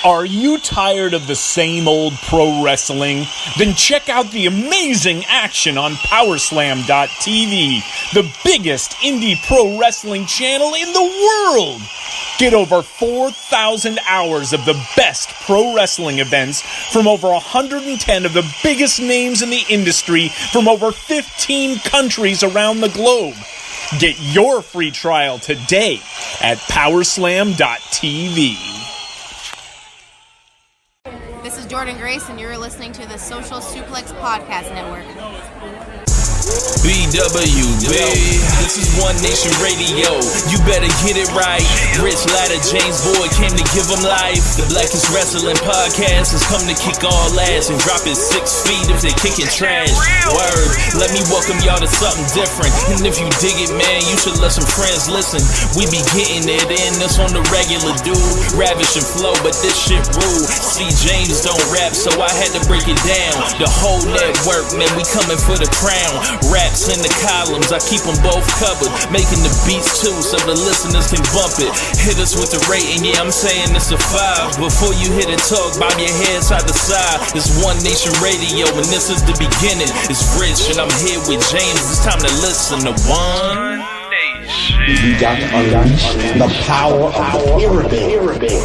Are you tired of the same old pro wrestling? Then check out the amazing action on Powerslam.tv, the biggest indie pro wrestling channel in the world. Get over 4,000 hours of the best pro wrestling events from over 110 of the biggest names in the industry from over 15 countries around the globe. Get your free trial today at Powerslam.tv. This is Jordan Grace, and you're listening to the Social Suplex Podcast Network. BWB, this is One Nation Radio. You better get it right. Rich Latta, James Boyd came to give them life. The Blackest Wrestling Podcast has come to kick all ass and drop it 6 feet if they kicking trash. Word, let me welcome y'all to something different. And if you dig it, man, you should let some friends listen. We be getting it in, this on the regular, dude. Ravish and flow, but this shit rude. See, James don't rap, so I had to break it down. The whole network, man, we coming for the crown. Raps in the columns, I keep them both covered. Making the beats too, so the listeners can bump it. Hit us with the rating, yeah, I'm saying it's a 5. Before you hit it, talk, bob your head side to side. It's One Nation Radio, and this is the beginning. It's Rich, and I'm here with James. It's time to listen to One Nation. You got to unleash the power of the pyramid.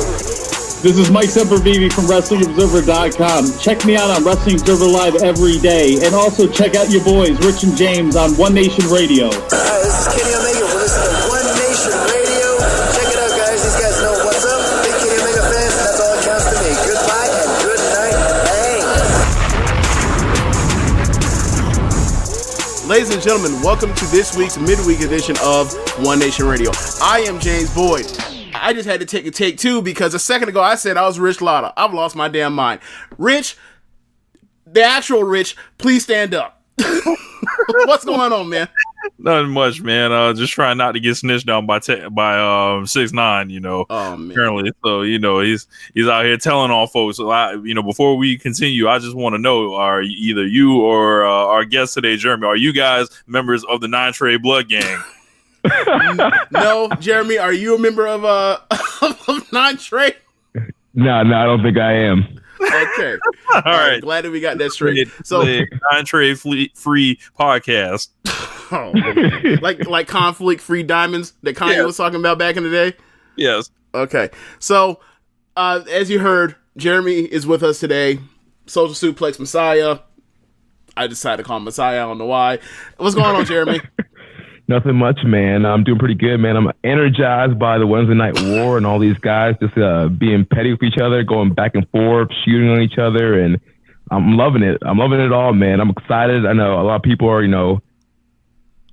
This is Mike Sempervive from WrestlingObserver.com. Check me out on Wrestling Observer Live every day. And also check out your boys, Rich and James, on One Nation Radio. This is Kenny Omega. We're listening to One Nation Radio. Check it out, guys. These guys know what's up. Big Kenny Omega fans, and that's all that counts to me. Goodbye and good night. Bang. Ladies and gentlemen, welcome to this week's midweek edition of One Nation Radio. I am James Boyd. I just had to take a take two because a second ago I said I was Rich Latta. I've lost my damn mind. Rich, the actual Rich, please stand up. What's going on, man? Nothing much, man. Just trying not to get snitched on by 6ix9ine, you know. Oh, man. Apparently, so you know he's out here telling all folks. So before we continue, I just want to know: are either you or our guest today, Jeremy, are you guys members of the Nine Trey Blood Gang? No, Jeremy, are you a member of Nine Trey? No, I don't think I am. Okay, all right. Glad that we got that straight. So, Nine Trey free podcast, like conflict free diamonds that Kanye was talking about back in the day. Yes. Okay, so as you heard, Jeremy is with us today. Social Suplex Messiah. I decided to call him Messiah. I don't know why. What's going on, Jeremy? Nothing much, man. I'm doing pretty good, man. I'm energized by the Wednesday Night War and all these guys just being petty with each other, going back and forth, shooting on each other, and I'm loving it. I'm loving it all, man. I'm excited. I know a lot of people are,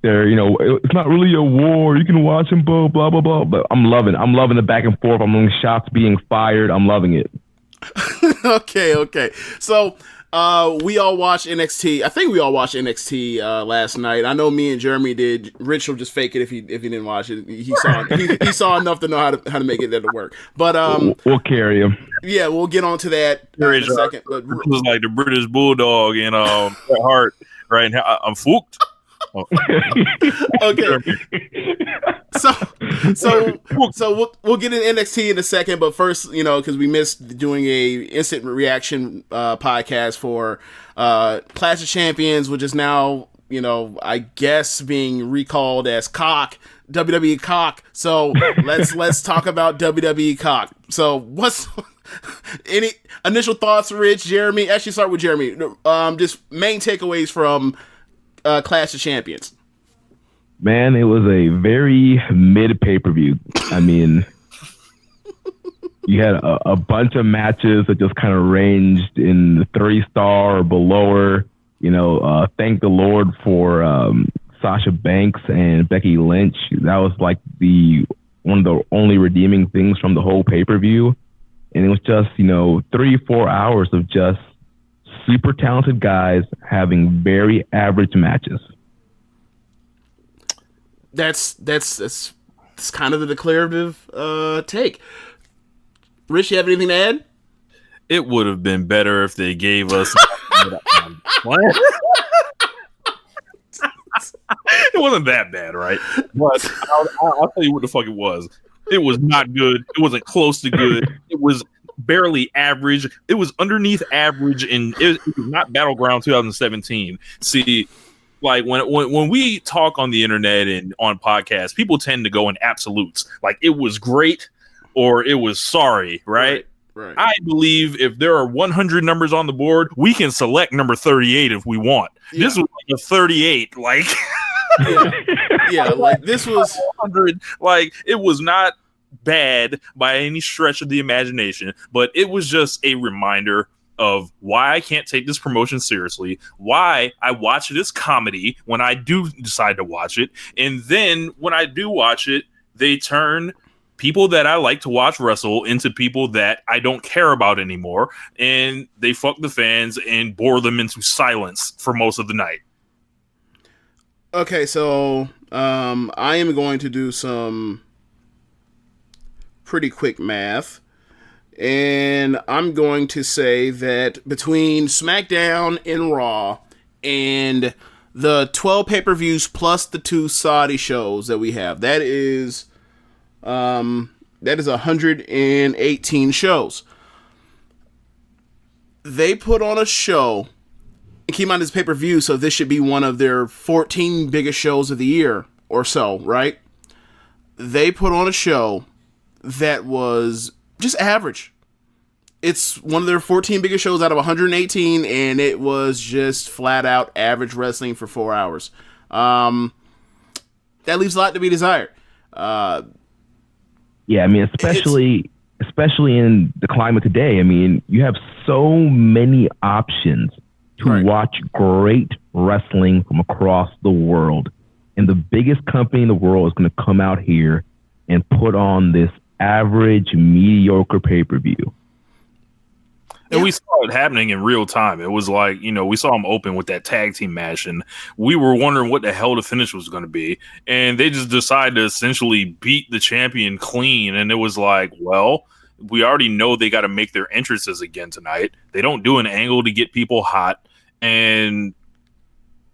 they're, it's not really a war. You can watch them, blah, blah, blah. But I'm loving the back and forth. I'm loving shots being fired. I'm loving it. Okay. So, we all watched NXT. I think we all watched NXT last night. I know me and Jeremy did. Rich will just fake it if he didn't watch it. He saw enough to know how to make it there to work. But we'll carry him. Yeah, we'll get on to that in a second. But it was like the British Bulldog and Bret Hart right now. I'm fooked. Oh. Okay. So we'll get into NXT in a second, but first, because we missed doing a instant reaction podcast for Clash of Champions, which is now, I guess being recalled as Cock, WWE Cock. So let's talk about WWE Cock. So what's any initial thoughts, Rich, Jeremy? Actually, start with Jeremy. Just main takeaways from Clash of Champions. Man, it was a very mid pay-per-view. I mean, you had a bunch of matches that just kind of ranged in the 3-star or below. Thank the Lord for Sasha Banks and Becky Lynch. That was like one of the only redeeming things from the whole pay-per-view. And it was just, 3-4 hours of just super talented guys having very average matches. That's kind of the declarative take. Rich, you have anything to add? It would have been better if they gave us. It wasn't that bad, right? But I'll tell you what the fuck it was. It was not good. It wasn't close to good. It was barely average. It was underneath average, and it was not Battleground 2017. See, like when we talk on the internet and on podcasts, people tend to go in absolutes. Like it was great or it was sorry, right? Right. I believe if there are 100 numbers on the board, we can select number 38 if we want. Yeah. This was like a 38, like yeah, like this was 100. Like it was not bad by any stretch of the imagination, but it was just a reminder of why I can't take this promotion seriously, why I watch this comedy when I do decide to watch it, and then when I do watch it, they turn people that I like to watch wrestle into people that I don't care about anymore, and they fuck the fans and bore them into silence for most of the night. Okay, so I am going to do some pretty quick math, and I'm going to say that between SmackDown and Raw and the 12 pay-per-views plus the 2 Saudi shows that we have, that is 118 shows. They put on a show, and keep in mind this pay-per-view, so this should be one of their 14 biggest shows of the year or so, right? They put on a show that was just average. It's one of their 14 biggest shows out of 118, and it was just flat out average wrestling for 4 hours. That leaves a lot to be desired. Yeah, I mean, especially in the climate today. I mean, you have so many options to watch great wrestling from across the world. And the biggest company in the world is going to come out here and put on this average, mediocre pay-per-view. And we saw it happening in real time. It was like, we saw them open with that tag team match, and we were wondering what the hell the finish was going to be. And they just decided to essentially beat the champion clean. And it was like, well, we already know they got to make their entrances again tonight. They don't do an angle to get people hot. And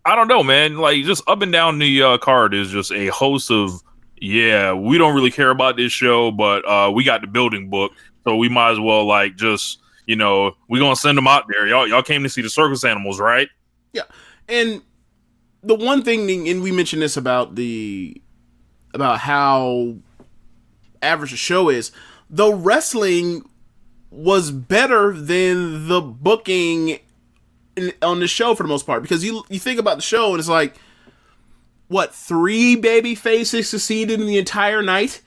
I don't know, man. Like, just up and down the card is just a host of, we don't really care about this show, but we got the building book, so we might as well, like, just... we're going to send them out there. Y'all came to see the circus animals, right? Yeah. And the one thing, and we mentioned this about how average the show is, the wrestling was better than the booking on the show for the most part. Because you think about the show, and it's like, what, 3 baby faces succeeded in the entire night?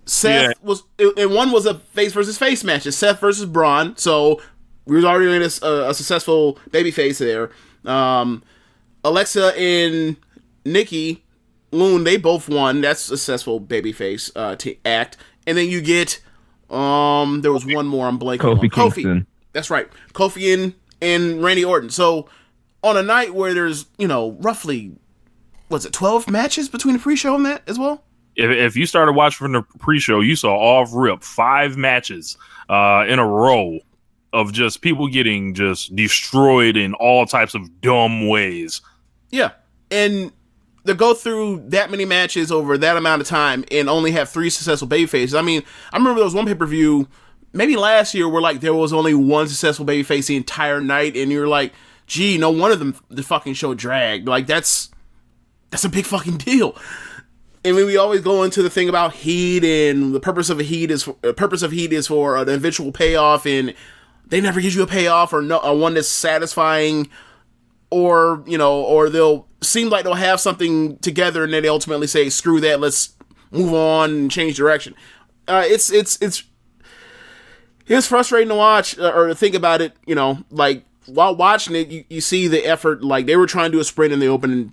Seth was, and one was a face versus face match. It's Seth versus Braun. So we was already in a successful baby face there. Alexa and Nikki Loon, they both won. That's a successful baby face act. And then you get there was one more I'm blanking on. Kofi. That's right. Kofi and Randy Orton. So on a night where there's, roughly 12 matches between the pre-show and that as well? If you started watching from the pre-show, you saw off rip 5 matches in a row of just people getting just destroyed in all types of dumb ways. Yeah, and to go through that many matches over that amount of time and only have 3 successful babyfaces. I mean, I remember there was one pay-per-view, maybe last year, where like there was only 1 successful babyface the entire night, and you're like, gee, no one of them the fucking show dragged. Like that's a big fucking deal. And when we always go into the thing about heat, and the purpose of heat is for an eventual payoff, and they never give you a payoff or one that's satisfying, or they'll seem like they'll have something together and then they ultimately say, screw that, let's move on and change direction. It's frustrating to watch or to think about it. Like while watching it, you see the effort. Like they were trying to do a sprint in the opening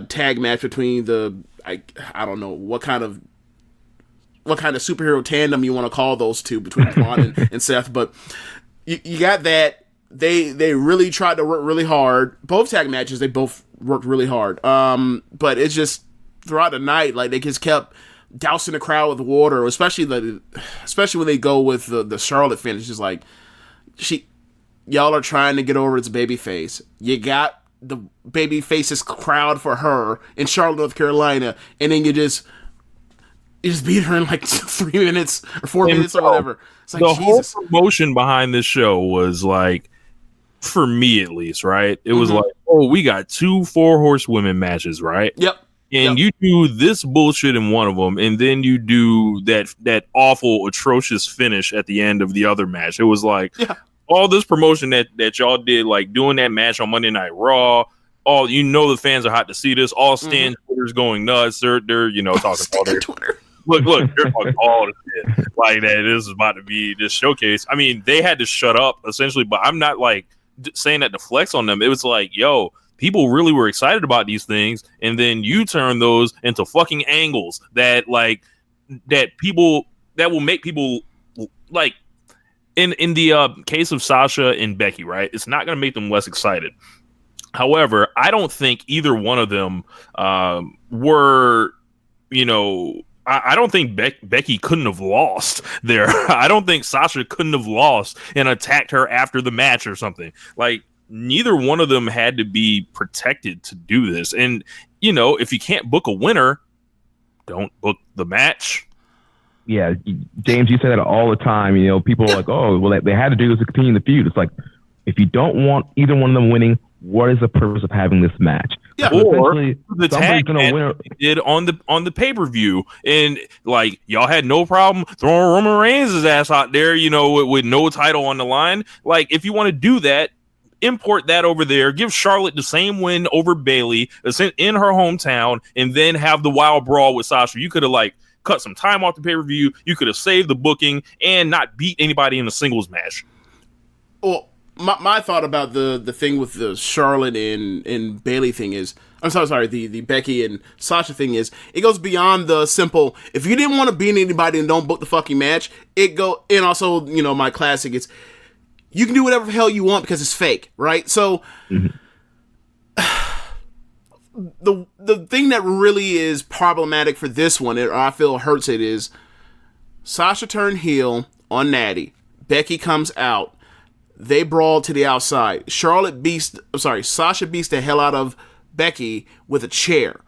tag match between the. I don't know what kind of superhero tandem you want to call those two between Braun and Seth, but you got that. They really tried to work really hard. Both tag matches, they both worked really hard. But it's just throughout the night, like they just kept dousing the crowd with water, especially when they go with the Charlotte finish. It's like y'all are trying to get over its baby face. You got the baby faces crowd for her in Charlotte, North Carolina, and then you just he just beat her in like 3 minutes or 4 minutes or whatever. It's like, the Jesus. whole promotion behind this show was like, for me at least, right? It was like, oh, we got 2 4-horsewomen matches, right? Yep. And you do this bullshit in one of them, and then you do that awful, atrocious finish at the end of the other match. It was like all this promotion that y'all did, like doing that match on Monday Night Raw. All the fans are hot to see this. All Stan Twitter's going nuts. They're talking all their Twitter. Look, they're talking all the shit like that. This is about to be this showcase. I mean, they had to shut up essentially, but I'm not like saying that to flex on them. It was like, yo, people really were excited about these things, and then you turn those into fucking angles that will make people like. In the case of Sasha and Becky, right? It's not going to make them less excited. However, I don't think either one of them were, I don't think Becky couldn't have lost there. I don't think Sasha couldn't have lost and attacked her after the match or something. Like, neither one of them had to be protected to do this. And, if you can't book a winner, don't book the match. Yeah, James, you say that all the time. People are like, oh, well, they had to do this to continue the feud. It's like, if you don't want either one of them winning, what is the purpose of having this match? Yeah, or the tag match did on the pay-per-view, and like y'all had no problem throwing Roman Reigns' ass out there, with no title on the line. Like, if you want to do that, import that over there, give Charlotte the same win over Bayley in her hometown, and then have the wild brawl with Sasha. You could have cut some time off the pay-per-view. You could have saved the booking and not beat anybody in a singles match. Well, my thought about the thing with the Charlotte and Bayley thing is, I'm sorry, the Becky and Sasha thing is, it goes beyond the simple, if you didn't want to beat anybody and don't book the fucking match, and also, my classic is, you can do whatever the hell you want because it's fake, right? So, the thing that really is problematic for this one, or I feel hurts it, is Sasha turned heel on Natty. Becky comes out. They brawl to the outside. Sasha beats the hell out of Becky with a chair.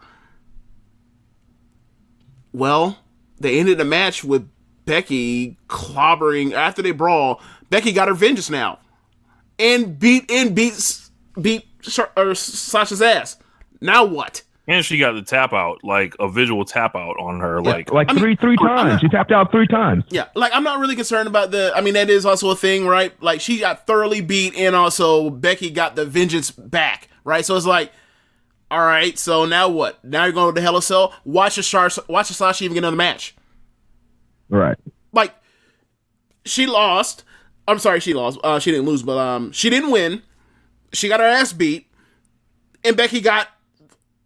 Well, they ended the match with Becky clobbering. After they brawl, Becky got her vengeance now, and beat Sasha's ass. Now what? And she got the tap out, like a visual tap out on her, three times. She tapped out 3 times. Yeah, I'm not really concerned about that is also a thing, right? Like, she got thoroughly beat, and also Becky got the vengeance back, right? So it's like, all right, so now what? Now you're going to the Hell in a Cell? Watch the Sasha even get another match. Right. Like, she lost. I'm sorry, she lost. She didn't lose, but she didn't win. She got her ass beat, and Becky got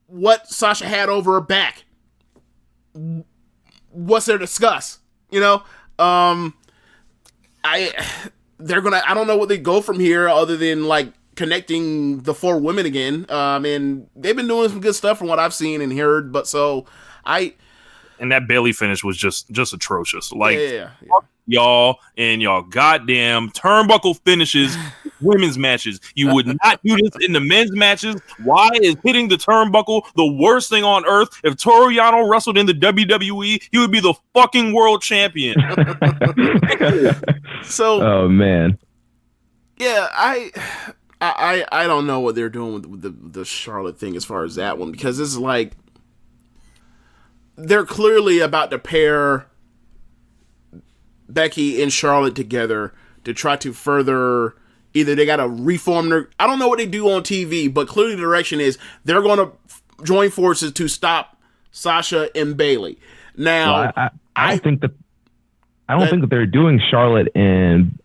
what Sasha had over her back. What's there to discuss? I don't know what they go from here other than connecting the 4 women again. And they've been doing some good stuff from what I've seen and heard, and that Bayley finish was just atrocious. Yeah. Y'all and y'all goddamn turnbuckle finishes, women's matches. You would not do this in the men's matches. Why is hitting the turnbuckle the worst thing on earth? If Toru Yano wrestled in the WWE, he would be the fucking world champion. So, oh man, yeah, I don't know what they're doing with the Charlotte thing as far as that one, because it's like they're clearly about to pair Becky and Charlotte together to try to further, either they got to reform their, I don't know what they do on TV, but clearly the direction is they're going to join forces to stop Sasha and Bayley. Now, well, I don't think that they're doing Charlotte and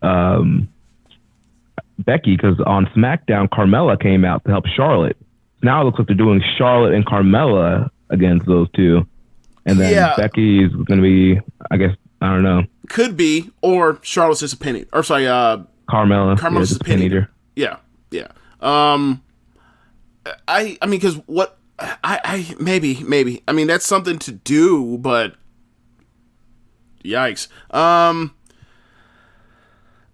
Becky, because on SmackDown, Carmella came out to help Charlotte. Now it looks like they're doing Charlotte and Carmella against those two. And then Becky's going to be, I guess, I don't know. Could be, or Charlotte's just a pin eater. Or sorry, Carmella's just a pin eater. Yeah. I mean, because what maybe. I mean, that's something to do, but yikes. I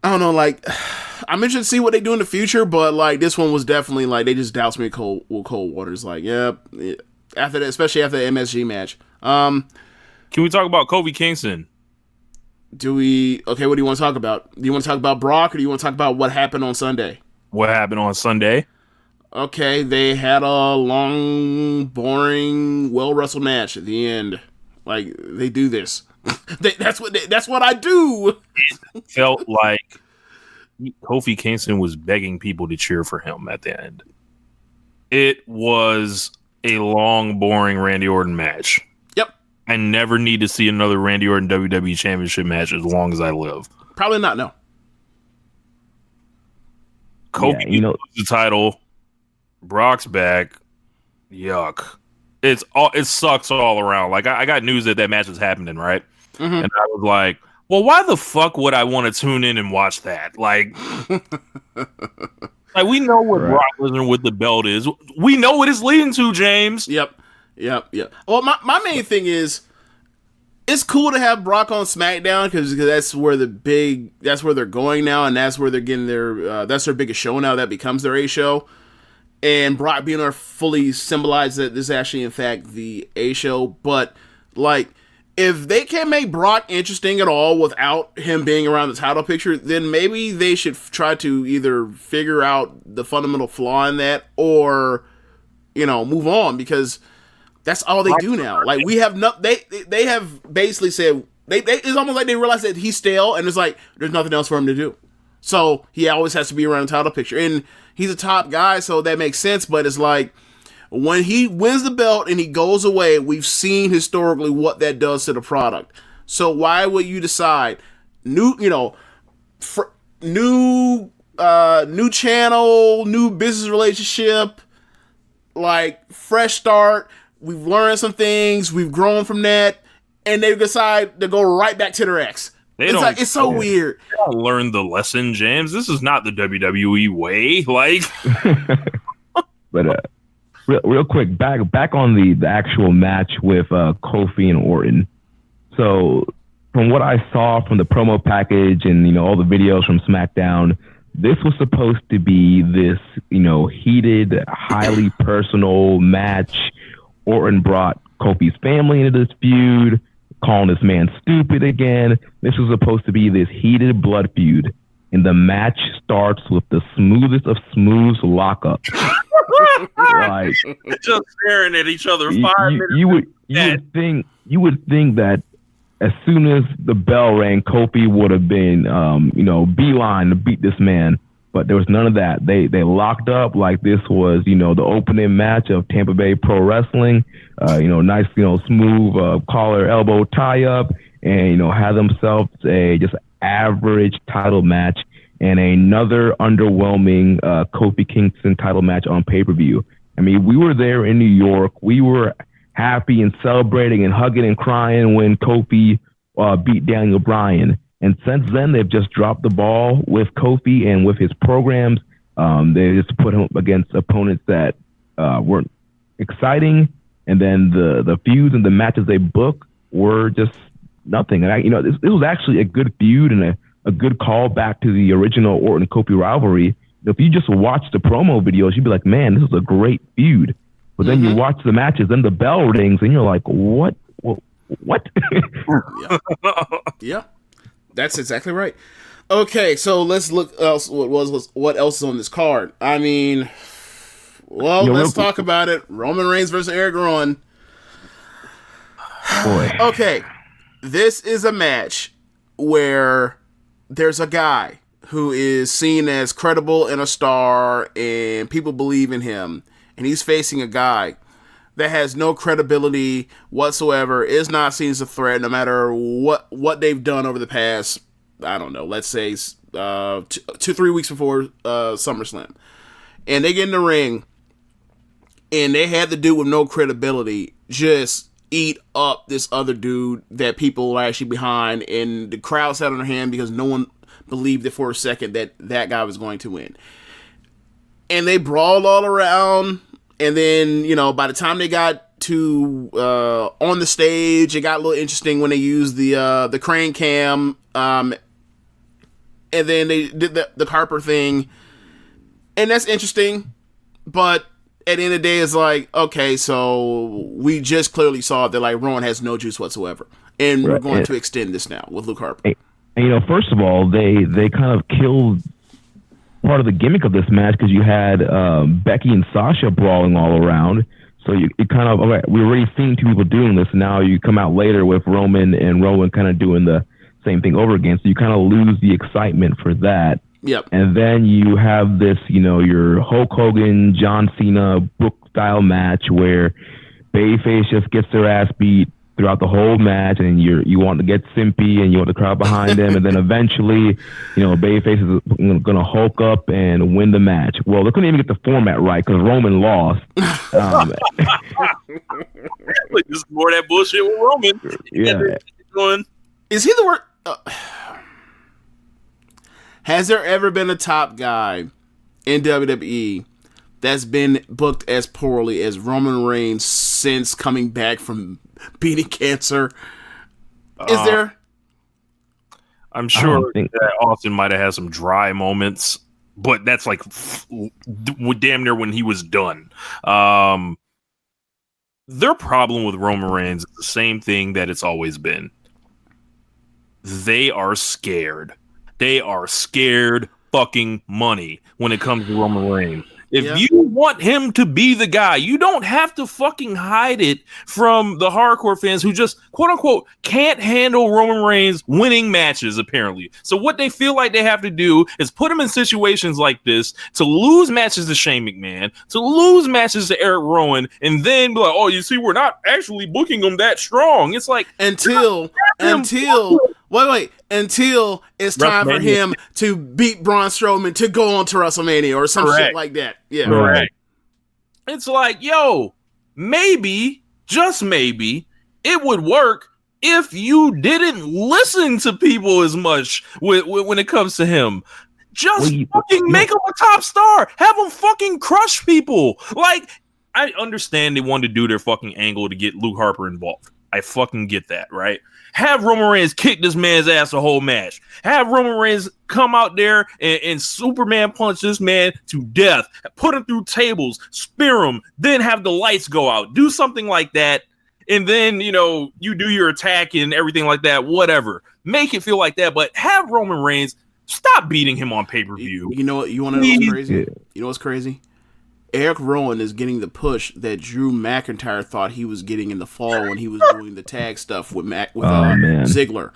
don't know. I'm interested to see what they do in the future, but this one was definitely they just doused me with cold water. It's especially after the MSG match. Can we talk about Kofi Kingston? Okay, what do you want to talk about? Do you want to talk about Brock, or do you want to talk about what happened on Sunday? What happened on Sunday? Okay, they had a long, boring, well-wrestled match at the end. Like, they do this. That's what I do. It felt like Kofi Kingston was begging people to cheer for him at the end. It was a long, boring Randy Orton match. Yep. I never need to see another Randy Orton WWE Championship match as long as I live. Probably not, no. Kofi loses the title. Brock's back. Yuck. It sucks all around. Like, I got news that match was happening, right? Mm-hmm. And I was like, well, why the fuck would I want to tune in and watch that? Like, we know what Brock Lesnar with the belt is. We know what it's leading to, James. Yep. Well, my main thing is, it's cool to have Brock on SmackDown because that's where they're going now, and that's where they're getting that's their biggest show now. That becomes their A show. And Brock being there fully symbolizes that this is actually, in fact, the A show. But, like, if they can't make Brock interesting at all without him being around the title picture, then maybe they should try to either figure out the fundamental flaw in that or, move on, because that's all they do now. Like, we have they have basically said, it's almost like they realize that he's stale, and it's like, there's nothing else for him to do. So he always has to be around the title picture. And he's a top guy, so that makes sense. But it's like, when he wins the belt and he goes away, we've seen historically what that does to the product. So why would you decide new channel, new business relationship, like fresh start? We've learned some things, we've grown from that, and they decide to go right back to their ex. It's so weird. They don't learn the lesson, James. This is not the WWE way. Like, but real quick, back on the actual match with Kofi and Orton. So, from what I saw from the promo package and all the videos from SmackDown, this was supposed to be this heated, highly personal match. Orton brought Kofi's family into this feud, calling this man stupid again. This was supposed to be this heated blood feud, and the match starts with the smoothest of smooths lockup. Like, just staring at each other 5 minutes. You would think that as soon as the bell rang, Kofi would have been beeline to beat this man. But there was none of that. They locked up like this was, the opening match of Tampa Bay Pro Wrestling. Nice, smooth collar elbow tie up, and had themselves a just average title match and another underwhelming Kofi Kingston title match on pay-per-view. I mean, we were there in New York. We were happy and celebrating and hugging and crying when Kofi beat Daniel Bryan. And since then, they've just dropped the ball with Kofi and with his programs. They just put him against opponents that weren't exciting. And then the feuds and the matches they book were just nothing. And this was actually a good feud and a good call back to the original Orton-Kofi rivalry. If you just watch the promo videos, you'd be like, man, this is a great feud. But then you watch the matches, then the bell rings, and you're like, what? Yeah. That's exactly right. Okay, so let's look what else is on this card. I mean, let's talk about it. Roman Reigns versus Eric Rowan. Boy. Okay, this is a match where there's a guy who is seen as credible and a star, and people believe in him, and he's facing a guy that has no credibility whatsoever, is not seen as a threat no matter what they've done over the past, I don't know, let's say 2-3 weeks before SummerSlam. And they get in the ring, and they had the dude with no credibility just eat up this other dude that people are actually behind, and the crowd sat on their hand because no one believed it for a second that guy was going to win. And they brawled all around. And then, by the time they got to on the stage, it got a little interesting when they used the crane cam, and then they did the Harper thing, and that's interesting. But at the end of the day, it's like, okay, so we just clearly saw that like Rowan has no juice whatsoever, and we're going to extend this now with Luke Harper. And first of all, they kind of killed part of the gimmick of this match because you had Becky and Sasha brawling all around. So you kind of, okay, we're already seeing two people doing this. Now you come out later with Roman and Rowan kind of doing the same thing over again. So you kind of lose the excitement for that. Yep. And then you have this, your Hulk Hogan, John Cena book style match where babyface just gets their ass beat throughout the whole match, and you want to get simpy and you want the crowd behind them, and then eventually, babyface is going to Hulk up and win the match. Well, they couldn't even get the format right because Roman lost. Just more of that bullshit with Roman. Yeah. Is he the worst? Has there ever been a top guy in WWE that's been booked as poorly as Roman Reigns since coming back from beating cancer? Is there? I'm sure that Austin might have had some dry moments, but that's like damn near when he was done. Their problem with Roman Reigns is the same thing that it's always been. They are scared. They are scared fucking money when it comes to Roman Reigns. If you want him to be the guy, you don't have to fucking hide it from the hardcore fans who just, quote unquote, can't handle Roman Reigns winning matches, apparently. So what they feel like they have to do is put him in situations like this to lose matches to Shane McMahon, to lose matches to Eric Rowan, and then be like, oh, you see, we're not actually booking him that strong. It's like until it's time for him to beat Braun Strowman to go on to WrestleMania or some shit like that. Yeah. Correct. It's like, yo, maybe, just maybe, it would work if you didn't listen to people as much when it comes to him. Just make him a top star. Have him fucking crush people. Like, I understand they wanted to do their fucking angle to get Luke Harper involved. I fucking get that, right? Have Roman Reigns kick this man's ass the whole match. Have Roman Reigns come out there and Superman punch this man to death. Put him through tables, spear him, then have the lights go out. Do something like that. And then, you do your attack and everything like that, whatever. Make it feel like that, but have Roman Reigns stop beating him on pay-per-view. You know what? You want to know what's crazy? You know what's crazy? Eric Rowan is getting the push that Drew McIntyre thought he was getting in the fall when he was doing the tag stuff with Ziggler.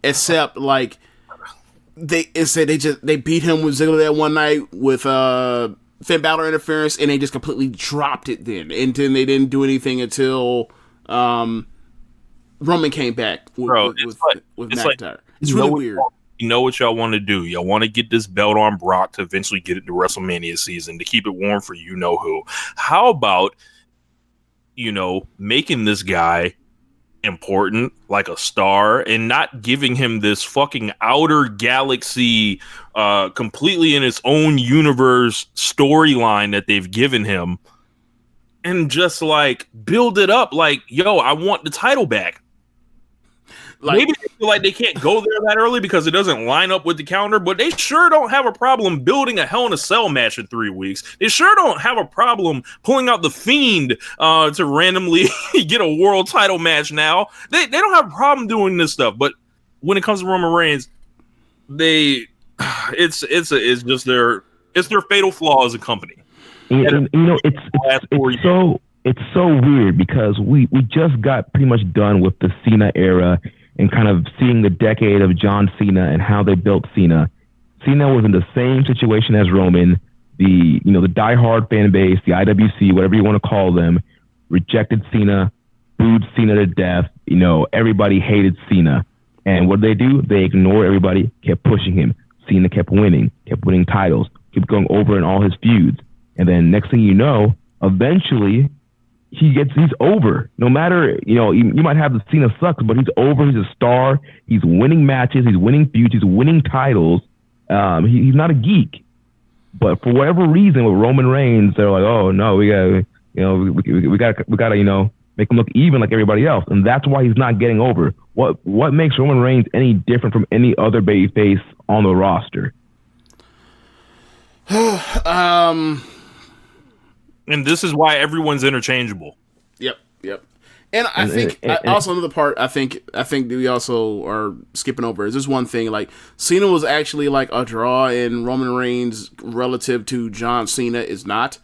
Except like they beat him with Ziggler that one night with Finn Balor interference, and they just completely dropped it then. And then they didn't do anything until Roman came back with McIntyre. It's really weird. You know what y'all want to do. Y'all want to get this belt on Brock to eventually get it to WrestleMania season to keep it warm for you-know-who. How about, making this guy important like a star and not giving him this fucking outer galaxy, completely in its own universe storyline that they've given him, and just like build it up like, yo, I want the title back. Maybe they feel like they can't go there that early because it doesn't line up with the calendar, but they sure don't have a problem building a Hell in a Cell match in 3 weeks. They sure don't have a problem pulling out the Fiend to randomly get a world title match now. They don't have a problem doing this stuff, but when it comes to Roman Reigns, it's just their fatal flaw as a company. And it's so weird because we just got pretty much done with the Cena era and kind of seeing the decade of John Cena and how they built Cena. Cena was in the same situation as Roman. The diehard fan base, the IWC, whatever you want to call them, rejected Cena, booed Cena to death. Everybody hated Cena. And what did they do? They ignored everybody, kept pushing him. Cena kept winning titles, kept going over in all his feuds. And then next thing you know, eventually he's over. No matter, you might have the Cena sucks, but he's over. He's a star. He's winning matches. He's winning feuds. He's winning titles. He's not a geek. But for whatever reason, with Roman Reigns, they're like, oh no, we gotta make him look even like everybody else, and that's why he's not getting over. What makes Roman Reigns any different from any other babyface on the roster? And this is why everyone's interchangeable. Yep. And I think also another part I think that we also are skipping over is this one thing, like Cena was actually like a draw, and Roman Reigns relative to John Cena is not.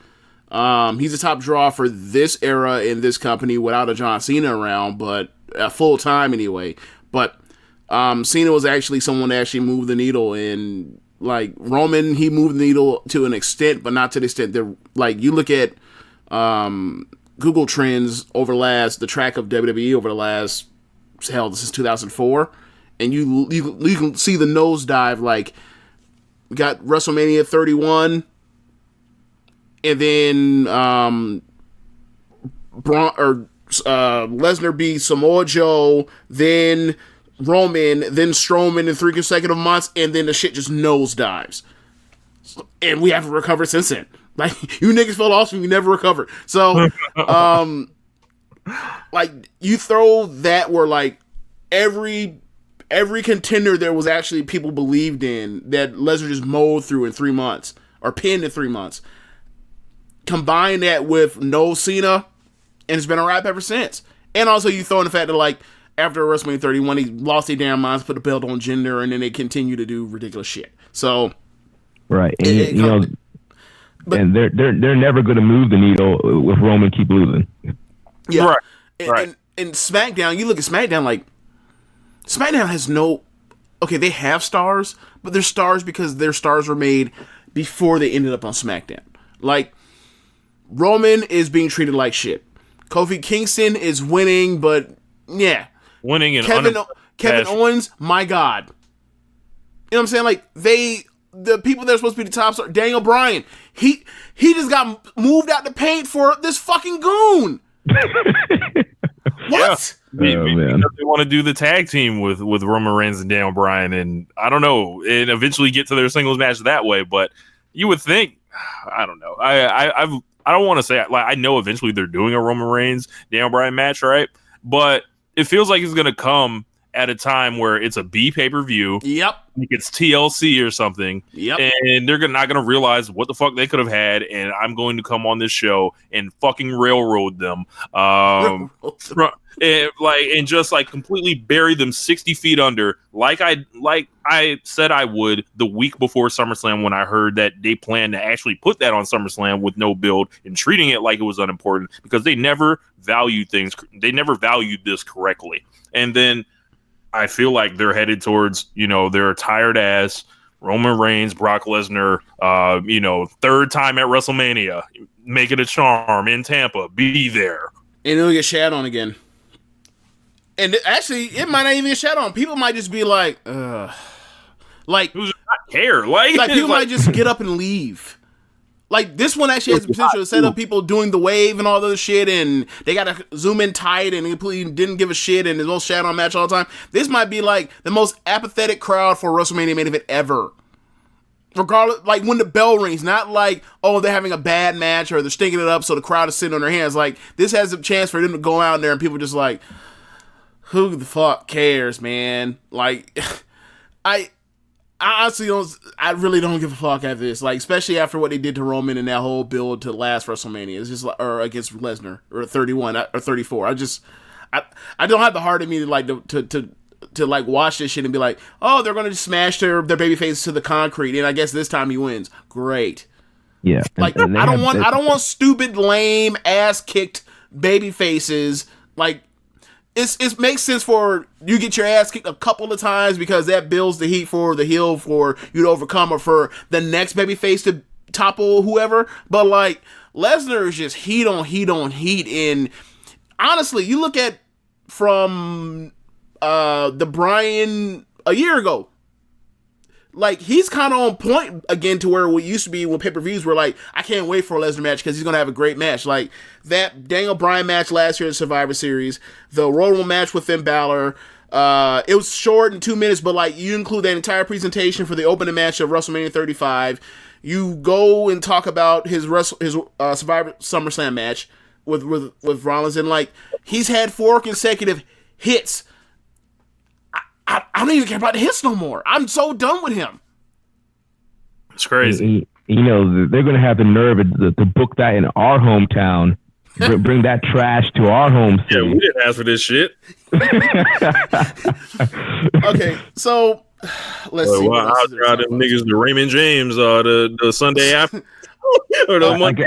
He's a top draw for this era in this company without a John Cena around, but full time anyway. But Cena was actually someone that actually moved the needle, and like Roman, he moved the needle to an extent, but not to the extent that, like, you look at Google Trends over the track of WWE over the last, since 2004, and you can see the nosedive. Like, got WrestleMania 31, and then Lesnar beat Samoa Joe, then Roman, then Strowman in 3 consecutive months, and then the shit just nosedives. And we haven't recovered since then. Like, you niggas felt awesome, you never recovered. So, like, you throw that where, like, every contender there was actually people believed in that Lesnar just mowed through in 3 months, or pinned in 3 months. Combine that with no Cena, and it's been a wrap ever since. And also you throw in the fact that, like, after WrestleMania 31, he lost their damn minds, put the belt on Jinder, and then they continue to do ridiculous shit. So, right, and and they're never going to move the needle with Roman keep losing. Yeah, right. And SmackDown, you look at SmackDown, like, SmackDown has no. Okay, they have stars, but they're stars because their stars were made before they ended up on SmackDown. Like, Roman is being treated like shit. Kofi Kingston is winning, but yeah. Winning and Kevin Owens, my God. You know what I'm saying? Like, the people that are supposed to be the top star, Daniel Bryan, he just got moved out the paint for this fucking goon. What? Maybe they want to do the tag team with Roman Reigns and Daniel Bryan, and I don't know, and eventually get to their singles match that way. But you would think, I don't know. I don't want to say, like, I know eventually they're doing a Roman Reigns Daniel Bryan match, right? But it feels like it's going to come at a time where it's a B pay-per-view. Yep. Like it's TLC or something. Yep. And they're not going to realize what the fuck they could have had, and I'm going to come on this show and fucking railroad them. And just like completely bury them 60 feet under, like I said I would the week before SummerSlam, when I heard that they planned to actually put that on SummerSlam with no build and treating it like it was unimportant, because they never valued things. They never valued this correctly. And then I feel like they're headed towards, their tired ass Roman Reigns, Brock Lesnar, third time at WrestleMania, make it a charm in Tampa, be there. And it'll get shat on again. And actually, it might not even get shat on. People might just be like, like, who's not care? Like people might just get up and leave. Like, this one actually has the potential to set up people doing the wave and all this shit, and they got to zoom in tight and completely didn't give a shit, and there's no shat on match all the time. This might be like the most apathetic crowd for a WrestleMania main event ever. Regardless, like when the bell rings, not like, oh, they're having a bad match or they're stinking it up so the crowd is sitting on their hands. Like, this has a chance for them to go out there and people just like, who the fuck cares, man? Like, I honestly really don't give a fuck after this. Like, especially after what they did to Roman and that whole build to last WrestleMania. It's just like, or against Lesnar or 31 or 34. I don't have the heart in me to like to like watch this shit and be like, oh, they're gonna just smash their baby faces to the concrete, and I guess this time he wins. Great. Yeah. Like, I don't want stupid, lame, ass kicked baby faces. Like, it makes sense for you get your ass kicked a couple of times because that builds the heat for the heel for you to overcome, or for the next babyface to topple whoever. But like, Lesnar is just heat on heat on heat. And honestly, you look at from the Bryan a year ago, like, he's kind of on point again to where we used to be when pay-per-views were like, I can't wait for a Lesnar match because he's going to have a great match. Like, that Daniel Bryan match last year in Survivor Series, the Royal Rumble match with Finn Balor, it was short in 2 minutes, but like, you include that entire presentation for the opening match of WrestleMania 35. You go and talk about his Survivor SummerSlam match with Rollins, and like, he's had 4 consecutive hits. I don't even care about the hits no more. I'm so done with him. It's crazy. You know, they're going to have the nerve to book that in our hometown, bring that trash to our home city. Yeah, we didn't ask for this shit. Okay, so let's see. Well, I'll try them niggas to Raymond James the Sunday after. Or the Monday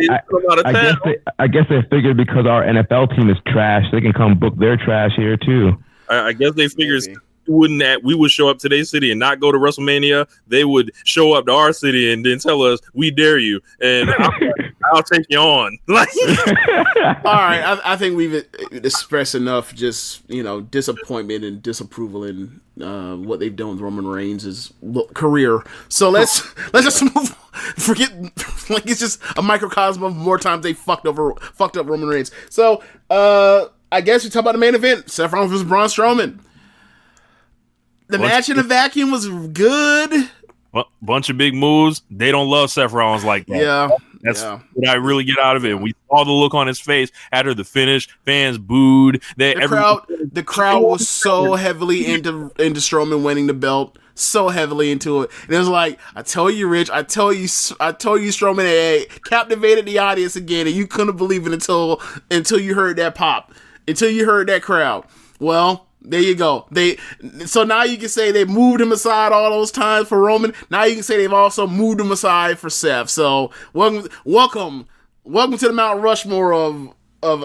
I guess they figured because our NFL team is trash, they can come book their trash here too. I guess they figured we would show up to their city and not go to WrestleMania. They would show up to our city and then tell us, "We dare you," and I'll take you on. Like, all right, I think we've expressed enough, just disappointment and disapproval in what they've done with Roman Reigns' career. So let's just move. Forget, like, it's just a microcosm of more times they fucked up Roman Reigns. So I guess we talk about the main event: Seth Rollins versus Braun Strowman. The match in a vacuum was good. Bunch of big moves. They don't love Seth Rollins like that. Yeah. That's what I really get out of it. We saw the look on his face after the finish. Fans booed. The crowd was so heavily into Strowman winning the belt. So heavily into it. And it was like, I tell you, Rich, I tell you, Strowman had captivated the audience again, and you couldn't believe it until you heard that pop. Until you heard that crowd. Well, there you go. So now you can say they moved him aside all those times for Roman. Now you can say they've also moved him aside for Seth. So welcome to the Mount Rushmore of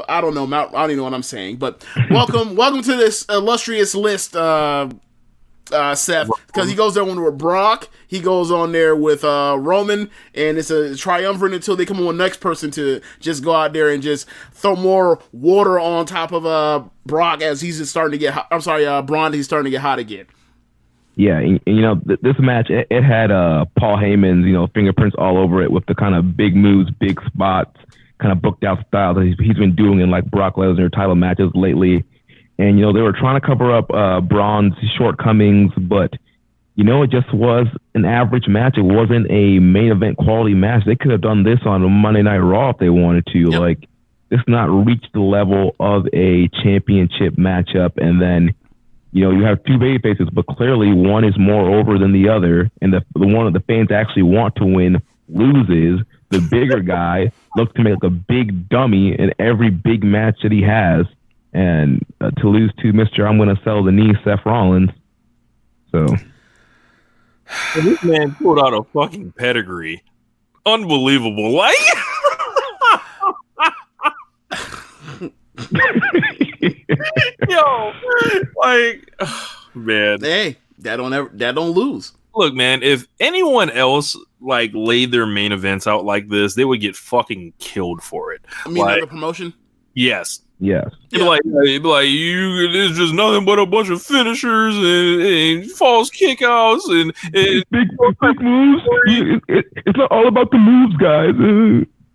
I don't know, I don't even know what I'm saying, but welcome to this illustrious list, Seth, because he goes there with Brock, he goes on there with Roman, and it's a triumvirate until they come on with the next person to just go out there and just throw more water on top of Brock as he's starting to get hot. I'm sorry, Braun, he's starting to get hot again. Yeah, and this match, it had Paul Heyman's, fingerprints all over it with the kind of big moves, big spots, kind of booked out style that he's been doing in like Brock Lesnar title matches lately. And, they were trying to cover up Braun's shortcomings, but, it just was an average match. It wasn't a main event quality match. They could have done this on a Monday Night Raw if they wanted to. Yep. Like, it's not reached the level of a championship matchup. And then, you have two baby faces, but clearly one is more over than the other. And the one that the fans actually want to win loses. The bigger guy looks to make like a big dummy in every big match that he has. And to lose to Mr. I'm going to sell the knee, Seth Rollins. So this man pulled out a fucking pedigree. Unbelievable. Like, yo, like, man. Hey, that don't lose. Look, man, if anyone else like laid their main events out like this, they would get fucking killed for it. I mean, like, the promotion? Yes. Yes. You'd be like, there's just nothing but a bunch of finishers and false kickouts and big moves. It's not all about the moves, guys.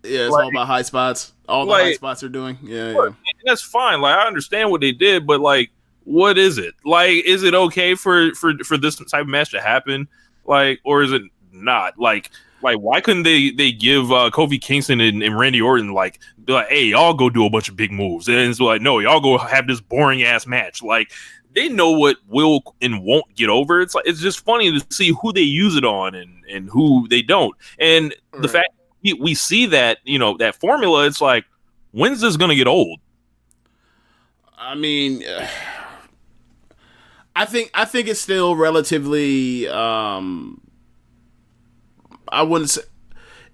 Yeah, it's all about high spots. All the high spots are doing. Yeah. That's fine. Like, I understand what they did, but like, what is it? Like, is it okay for this type of match to happen? Like, or is it not? Like, why couldn't they give Kofi Kingston and Randy Orton be like, hey, y'all go do a bunch of big moves, and it's like, no, y'all go have this boring ass match. Like, they know what will and won't get over. It's like, it's just funny to see who they use it on and who they don't. And the fact we see that, that formula, it's like, when's this gonna get old? I mean, I think it's still relatively. I wouldn't say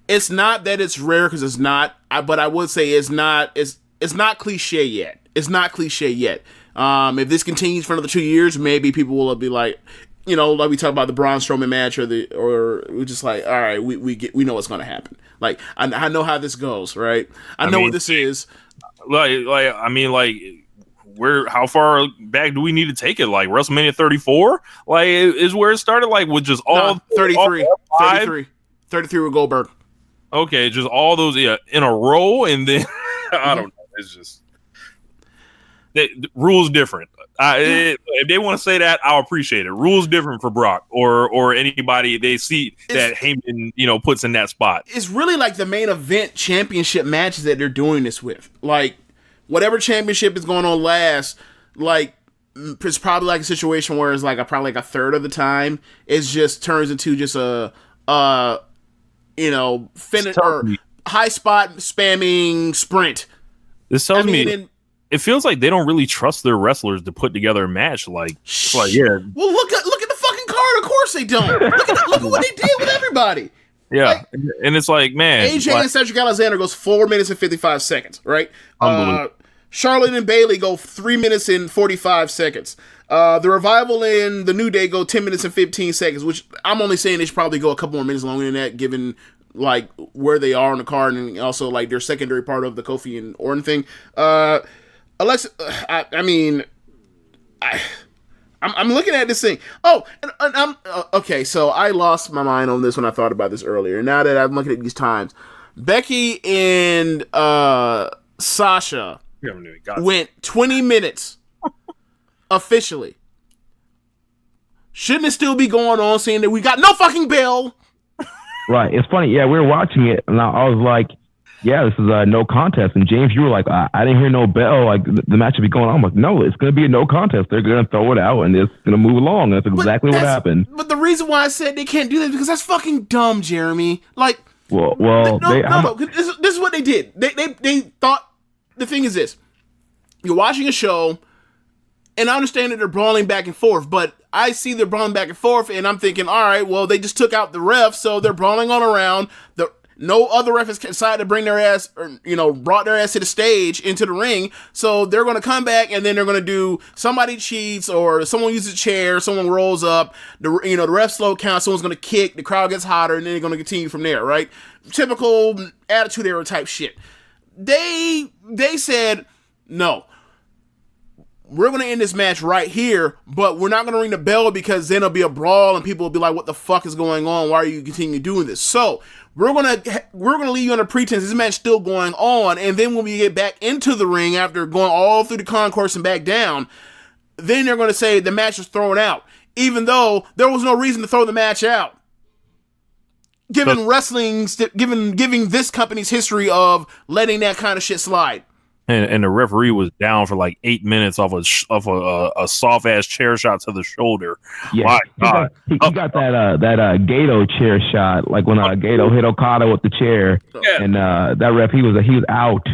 it's not that it's rare because it's not. But I would say it's not. It's not cliche yet. It's not cliche yet. If this continues for another 2 years, maybe people will be like, like we talk about the Braun Strowman match, or we're just like, all right, we know what's going to happen. Like, I know how this goes, right? I know what this is. How far back do we need to take it? Like WrestleMania 34, like is where it started. Like with just all 33 with Goldberg. Okay, just all those in a row, and then I don't know. It's just the rules different. If they want to say that, I'll appreciate it. Rules different for Brock or anybody they see that Heyman puts in that spot. It's really like the main event championship matches that they're doing this with. Like, whatever championship is going on last, like, it's probably like a situation where it's like probably like a third of the time it just turns into just a finish or high spot spamming sprint. This tells me it feels like they don't really trust their wrestlers to put together a match. Like yeah. Well, look at the fucking card. Of course they don't. Look at what they did with everybody. Yeah, like, and it's like, man, AJ and Cedric Alexander goes 4 minutes and 55 seconds, right? Charlotte and Bayley go 3 minutes and 45 seconds. The Revival and the New Day go 10 minutes and 15 seconds, which I'm only saying they should probably go a couple more minutes longer than that, given like where they are on the card and also like their secondary part of the Kofi and Orton thing. Alexa, I'm looking at this thing. Oh, and I'm okay. So I lost my mind on this when I thought about this earlier. Now that I'm looking at these times, Becky and Sasha went 20 minutes officially. Shouldn't it still be going on, saying that we got no fucking bell? Right. It's funny. Yeah, we were watching it, and I was like, yeah, this is a no contest. And James, you were like, I didn't hear no bell. Like, the match should be going on. I'm like, no, it's going to be a no contest. They're going to throw it out, and it's going to move along. That's exactly what happened. But the reason why I said they can't do that is because that's fucking dumb, Jeremy. Like, no. This is what they did. They thought, the thing is this. You're watching a show, and I understand that they're brawling back and forth, but I see they're brawling back and forth, and I'm thinking, all right, well, they just took out the ref, so they're brawling on around. No other ref has decided to bring their ass, or, brought their ass to the stage, into the ring. So they're going to come back, and then they're going to do somebody cheats, or someone uses a chair, someone rolls up, the ref slow count, someone's going to kick, the crowd gets hotter, and then they're going to continue from there, right? Typical Attitude Era type shit. They said, no. We're going to end this match right here, but we're not going to ring the bell because then it'll be a brawl and people will be like, what the fuck is going on? Why are you continuing doing this? So we're going to leave you under pretense this match still going on, and then when we get back into the ring after going all through the concourse and back down, then they're going to say the match was thrown out, even though there was no reason to throw the match out. Given giving this company's history of letting that kind of shit slide. And the referee was down for like 8 minutes off a soft ass chair shot to the shoulder. Yeah, my God. He got that Gato chair shot, like when Gato hit Okada with the chair, and that ref he was out.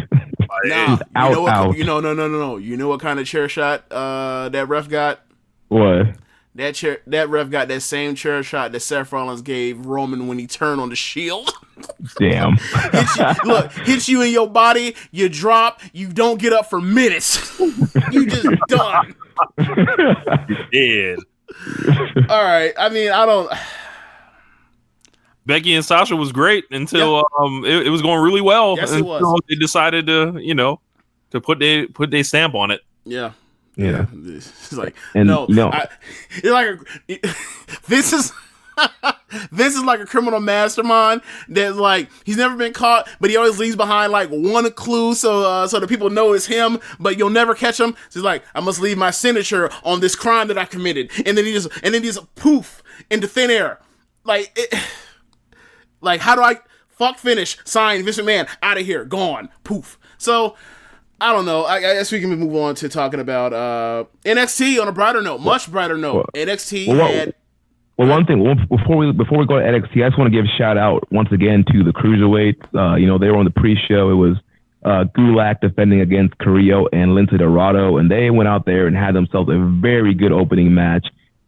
No. You know what kind of chair shot that ref got? What? That ref got that same chair shot that Seth Rollins gave Roman when he turned on the Shield. Damn. hits you in your body, you drop, you don't get up for minutes. You just done. You did. All right. I mean, I don't. Becky and Sasha was great until it was going really well. Yes, it was. They decided to put their stamp on it. Yeah. Yeah. It's like, and, this is like a criminal mastermind that like he's never been caught, but he always leaves behind like one clue so the people know it's him, but you'll never catch him. So he's like, I must leave my signature on this crime that I committed, and then he just poof into thin air. Like how do I finish, sign, Vince McMahon, out of here, gone, poof. So I don't know. I guess we can move on to talking about NXT on a brighter note, much brighter note. NXT had. Well, one thing before we go to NXT, I just want to give a shout out once again to the cruiserweights. They were on the pre-show. It was Gulak defending against Carrillo and Lince Dorado, and they went out there and had themselves a very good opening match.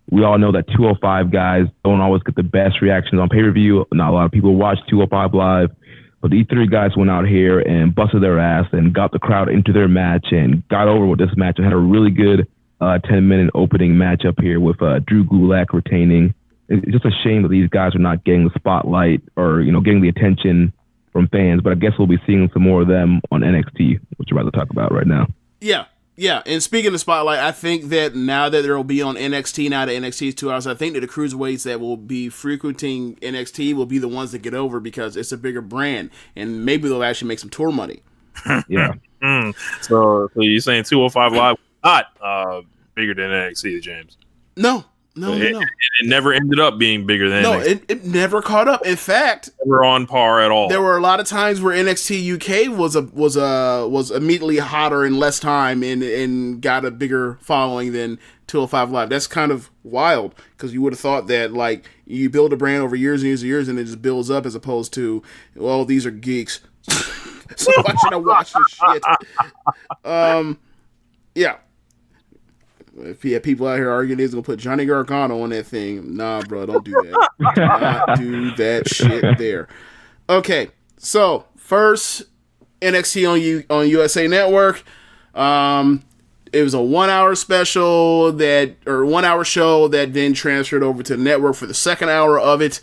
We all know that 205 guys don't always get the best reactions on pay-per-view. Not a lot of people watch 205 live. But these three guys went out here and busted their ass and got the crowd into their match and got over with this match and had a really good 10-minute opening match up here with Drew Gulak retaining. It's just a shame that these guys are not getting the spotlight or, getting the attention from fans. But I guess we'll be seeing some more of them on NXT, which we're about to talk about right now. Yeah. Yeah, and speaking of spotlight, I think that now that there will be on NXT, now that NXT is 2 hours, I think that the cruiserweights that will be frequenting NXT will be the ones that get over because it's a bigger brand, and maybe they'll actually make some tour money. Yeah. So you're saying 205 Live not bigger than NXT, James? No. It never ended up being bigger than NXT. No, it never caught up. In fact, never on par at all. There were a lot of times where NXT UK was immediately hotter in less time and got a bigger following than 205 Live. That's kind of wild because you would have thought that like you build a brand over years and years and years, and it just builds up as opposed to, well, these are geeks. So why should I watch this shit? Yeah. If you have people out here arguing he's gonna put Johnny Gargano on that thing, nah, bro, don't do that. Do not do that shit there. Okay, so first NXT on USA Network. It was a 1 hour special 1 hour show that then transferred over to the network for the second hour of it.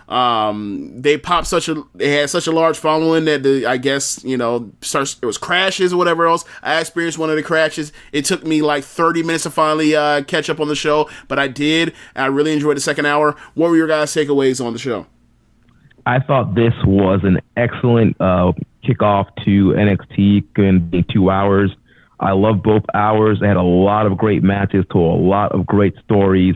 They had such a large following that I guess, it was crashes or whatever else. I experienced one of the crashes. It took me like 30 minutes to finally catch up on the show, but I did. I really enjoyed the second hour. What were your guys' takeaways on the show? I thought this was an excellent kickoff to NXT, going to be 2 hours. I love both hours. They had a lot of great matches, told a lot of great stories,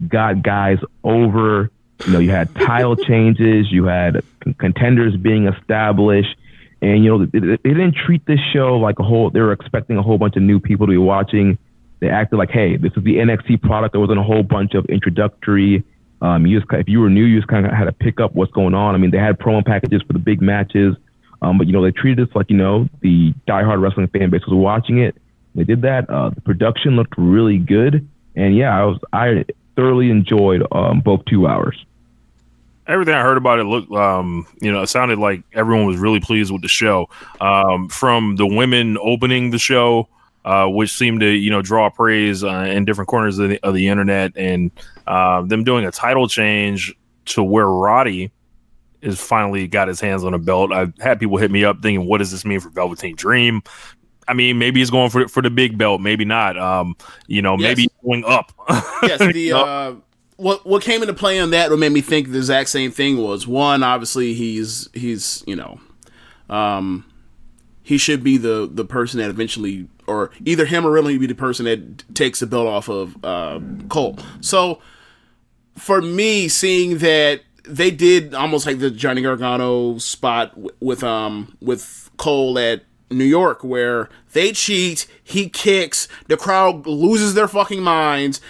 got guys over. You had title changes, you had contenders being established, and they didn't treat this show like a whole. They were expecting a whole bunch of new people to be watching. They acted like, hey, this is the NXT product. There wasn't a whole bunch of introductory. If you were new, you just kind of had to pick up what's going on. I mean, they had promo packages for the big matches, but they treated us like the diehard wrestling fan base was watching it. They did that. The production looked really good, and yeah, I thoroughly enjoyed both 2 hours. Everything I heard about it looked, it sounded like everyone was really pleased with the show. From the women opening the show, which seemed to, draw praise in different corners of the internet, and them doing a title change to where Roddy is finally got his hands on a belt. I've had people hit me up thinking, what does this mean for Velveteen Dream? I mean, maybe he's going for the big belt, maybe not. Yes. Maybe going up. Yes, What came into play on that what made me think the exact same thing was, one, obviously he's he should be the person that eventually, or either him or really be the person that takes the belt off of Cole. So for me, seeing that they did almost like the Johnny Gargano spot with Cole at New York, where they cheat, he kicks, the crowd loses their fucking minds.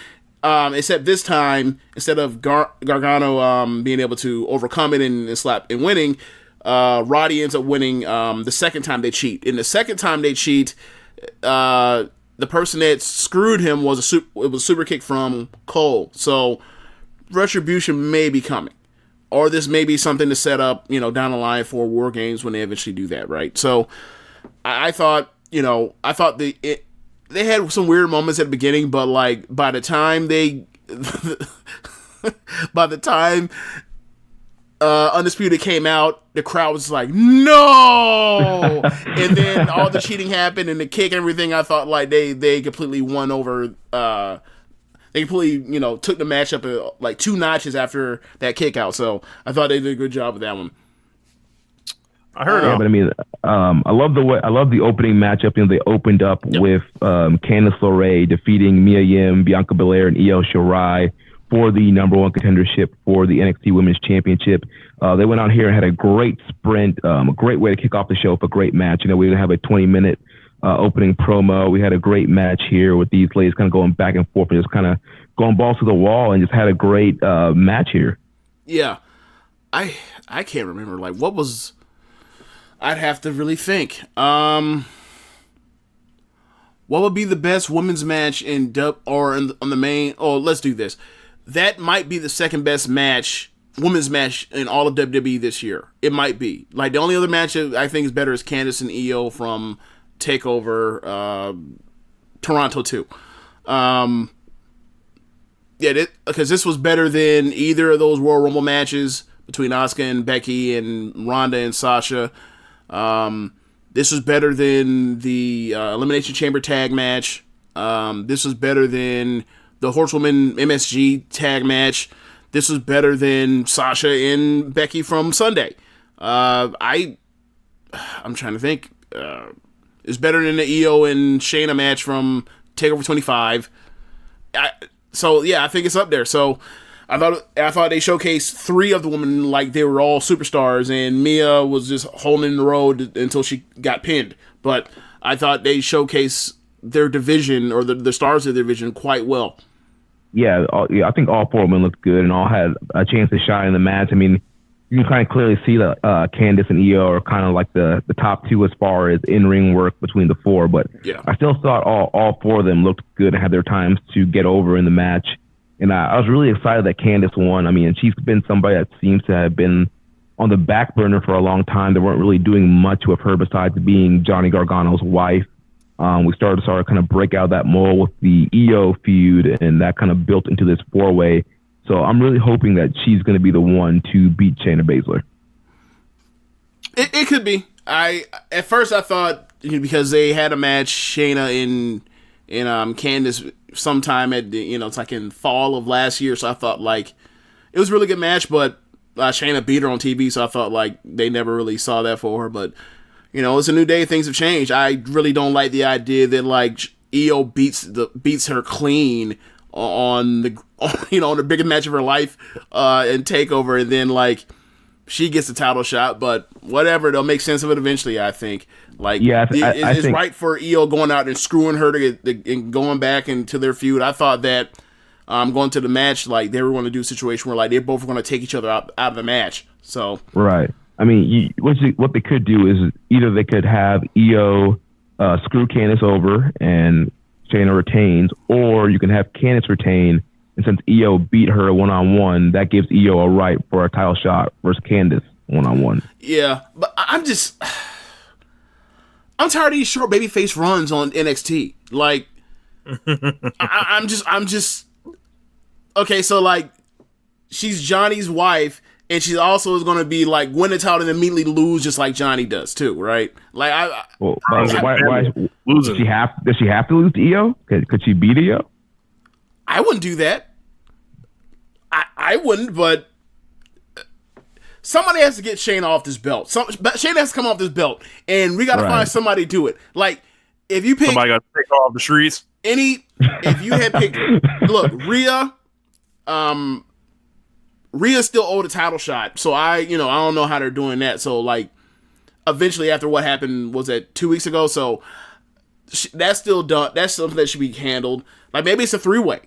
Except this time, instead of Gargano being able to overcome it and slap and winning, Roddy ends up winning the second time they cheat. In the second time they cheat, the person that screwed him was a super kick from Cole. So retribution may be coming, or this may be something to set up, down the line for War Games when they eventually do that, right? So I thought they had some weird moments at the beginning, but like by the time Undisputed came out, the crowd was like, no! And then all the cheating happened and the kick and everything. I thought like they completely won over. They completely took the match up like 2 notches after that kick out. So I thought they did a good job with that one. I heard. Yeah, but I mean, I love the opening matchup. They opened up with Candice LeRae defeating Mia Yim, Bianca Belair, and Io Shirai for the number 1 contendership for the NXT Women's Championship. They went out here and had a great sprint, a great way to kick off the show with a great match. We didn't have a 20-minute opening promo. We had a great match here with these ladies kind of going back and forth and just kind of going balls to the wall, and just had a great match here. Yeah, I can't remember what was. I'd have to really think. What would be the best women's match in on the main? Oh, let's do this. That might be the second best women's match in all of WWE this year. It might be. Like, the only other match I think is better is Candice and Io from TakeOver Toronto 2. Because this was better than either of those Royal Rumble matches between Asuka and Becky and Ronda and Sasha. This was better than the Elimination Chamber tag match. This was better than the Horsewoman MSG tag match. This was better than Sasha and Becky from Sunday. I'm trying to think. It's better than the Io and Shayna match from TakeOver 25. I think it's up there. So I thought they showcased 3 of the women like they were all superstars, and Mia was just holding in the road until she got pinned. But I thought they showcased their division, or the stars of their division, quite well. yeah, I think all 4 women looked good and all had a chance to shine in the match. I mean, you can kind of clearly see that Candice and Io are kind of like the top 2 as far as in-ring work between the 4. But yeah. I still thought all 4 of them looked good and had their times to get over in the match. And I was really excited that Candice won. I mean, she's been somebody that seems to have been on the back burner for a long time. They weren't really doing much with her besides being Johnny Gargano's wife. We started to kind of break out that mold with the Io feud, and that kind of built into this 4-way. So I'm really hoping that she's going to be the one to beat Shayna Baszler. It could be. At first I thought, because they had a match, Shayna and Candice sometime at it's like in fall of last year. So I thought like it was a really good match, but Shayna beat her on TV. So I thought like they never really saw that for her. But it's a new day. Things have changed. I really don't like the idea that like Io beats her clean on the biggest match of her life and Takeover, and then like she gets the title shot. But whatever, they'll make sense of it eventually. I think like it's think right for Io going out and screwing her and going back into their feud. I thought that going to the match, like they were going to do a situation where like they're both going to take each other out of the match. So right. I mean, what they could do is either they could have Io screw Candice over and Shayna retains, or you can have Candice retain, and since Io beat her one-on-one, that gives Io a right for a title shot versus Candice one-on-one. Yeah, but I'm tired of these short babyface runs on NXT. Like, I'm just okay. So like, she's Johnny's wife, and she also is going to be like win the title and immediately lose, just like Johnny does too, right? Like, why losing? Does she have to lose to Io? Could she beat Io? I wouldn't do that. I wouldn't, but somebody has to get Shayna off this belt. Shayna has to come off this belt, and we got to find somebody to do it. Like, if you pick somebody got to take off the streets. If you had picked, look, Rhea still owed a title shot, so I don't know how they're doing that. So like, eventually after what happened, was that 2 weeks ago? So that's still done. That's something that should be handled. Like maybe it's a 3-way.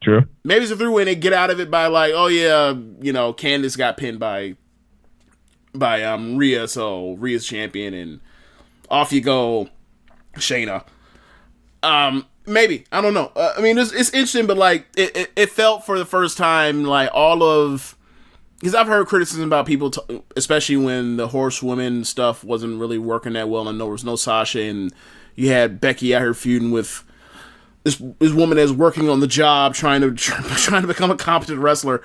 Sure. Maybe it's a 3-way and they get out of it by like, oh yeah, Candice got pinned by Rhea, so Rhea's champion, and off you go, Shayna. Maybe, I don't know. I mean, it's interesting, but like it felt for the first time like because I've heard criticism about people, especially when the horsewoman stuff wasn't really working that well, and there was no Sasha, and you had Becky out here feuding with this woman that's working on the job, trying to become a competent wrestler,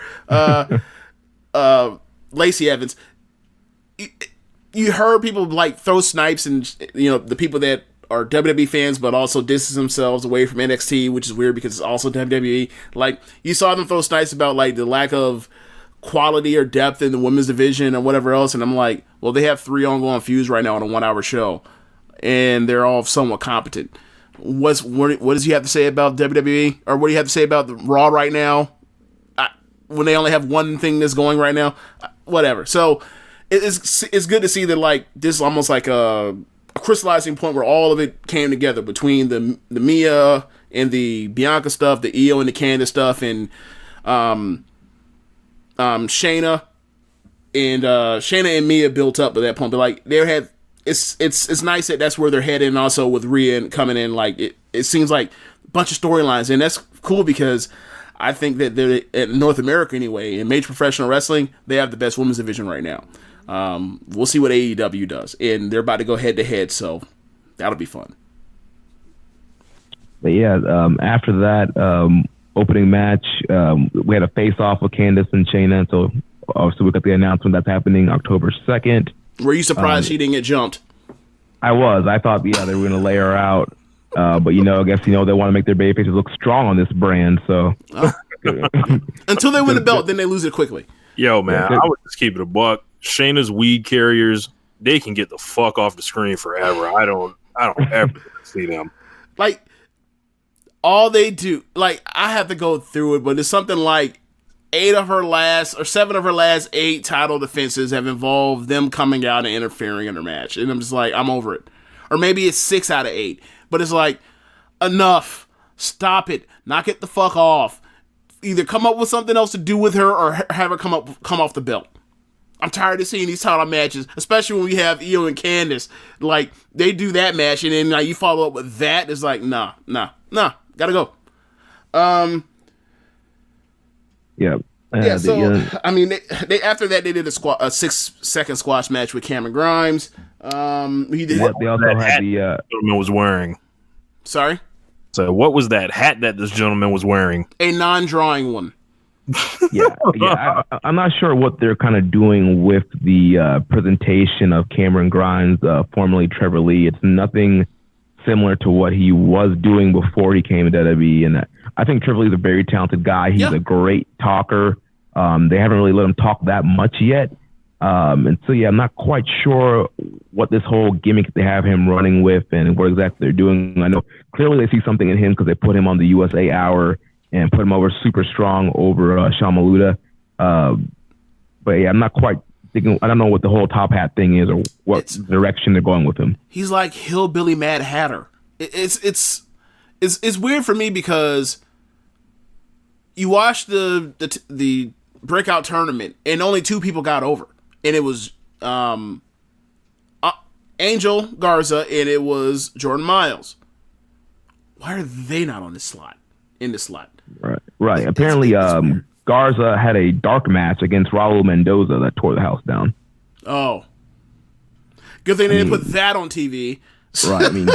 Lacey Evans. You heard people like throw snipes, and the people that are WWE fans, but also distance themselves away from NXT, which is weird because it's also WWE. Like, you saw them throw snipes about like the lack of quality or depth in the women's division or whatever else, and I'm like, well, they have 3 ongoing feuds right now on a 1-hour show, and they're all somewhat competent. What does you have to say about WWE, or what do you have to say about the Raw right now when they only have one thing that's going right now? Whatever. So it's good to see that like this is almost like a crystallizing point where all of it came together between the Mia and the Bianca stuff, the Io and the Candice stuff, and Shayna and Mia built up at that point. But like it's nice that that's where they're headed, and also with Rhea coming in, like it seems like a bunch of storylines, and that's cool because I think that they're in North America anyway, in major professional wrestling, they have the best women's division right now. We'll see what AEW does, and they're about to go head to head, so that'll be fun. But yeah, after that opening match, we had a face-off with Candice and Shayna, so obviously we got the announcement that's happening October 2nd. Were you surprised she didn't get jumped? I was. I thought, they were going to lay her out, but I guess they want to make their babyfaces look strong on this brand, so. Until they win the belt, then they lose it quickly. Yo, man, I would just keep it a buck. Shayna's weed carriers, they can get the fuck off the screen forever. I don't ever see them. Like, all they do, like, I have to go through it, but it's something like 7 of her last 8 title defenses have involved them coming out and interfering in her match. And I'm just like, I'm over it. Or maybe it's 6 out of 8. But it's like, enough. Stop it. Knock it the fuck off. Either come up with something else to do with her or have her come off the belt. I'm tired of seeing these title matches, especially when we have Io and Candice. Like, they do that match, and then you follow up with that. It's like, nah. Gotta go. Yeah. I mean, they after that, they did a 6-second squash match with Cameron Grimes. He did. They also had the gentleman was wearing. Sorry? So what was that hat that this gentleman was wearing? A non-drawing one. I'm not sure what they're kind of doing with the presentation of Cameron Grimes, formerly Trevor Lee. It's nothing similar to what he was doing before he came to WWE. And I think Trevor Lee's a very talented guy. He's a great talker. They haven't really let him talk that much yet. And so, I'm not quite sure what this whole gimmick they have him running with and what exactly they're doing. I know clearly they see something in him because they put him on the USA Hour and put him over super strong over Sean Maluda. But I'm not quite thinking. I don't know what the whole top hat thing is or what direction they're going with him. He's like hillbilly Mad Hatter. It's weird for me because you watch the breakout tournament and only 2 people got over, and it was Angel Garza and it was Jordan Miles. Why are they not on this slot? In this slot, right. Apparently, Garza had a dark match against Raul Mendoza that tore the house down. Oh, good thing they didn't put that on TV. Right. I mean,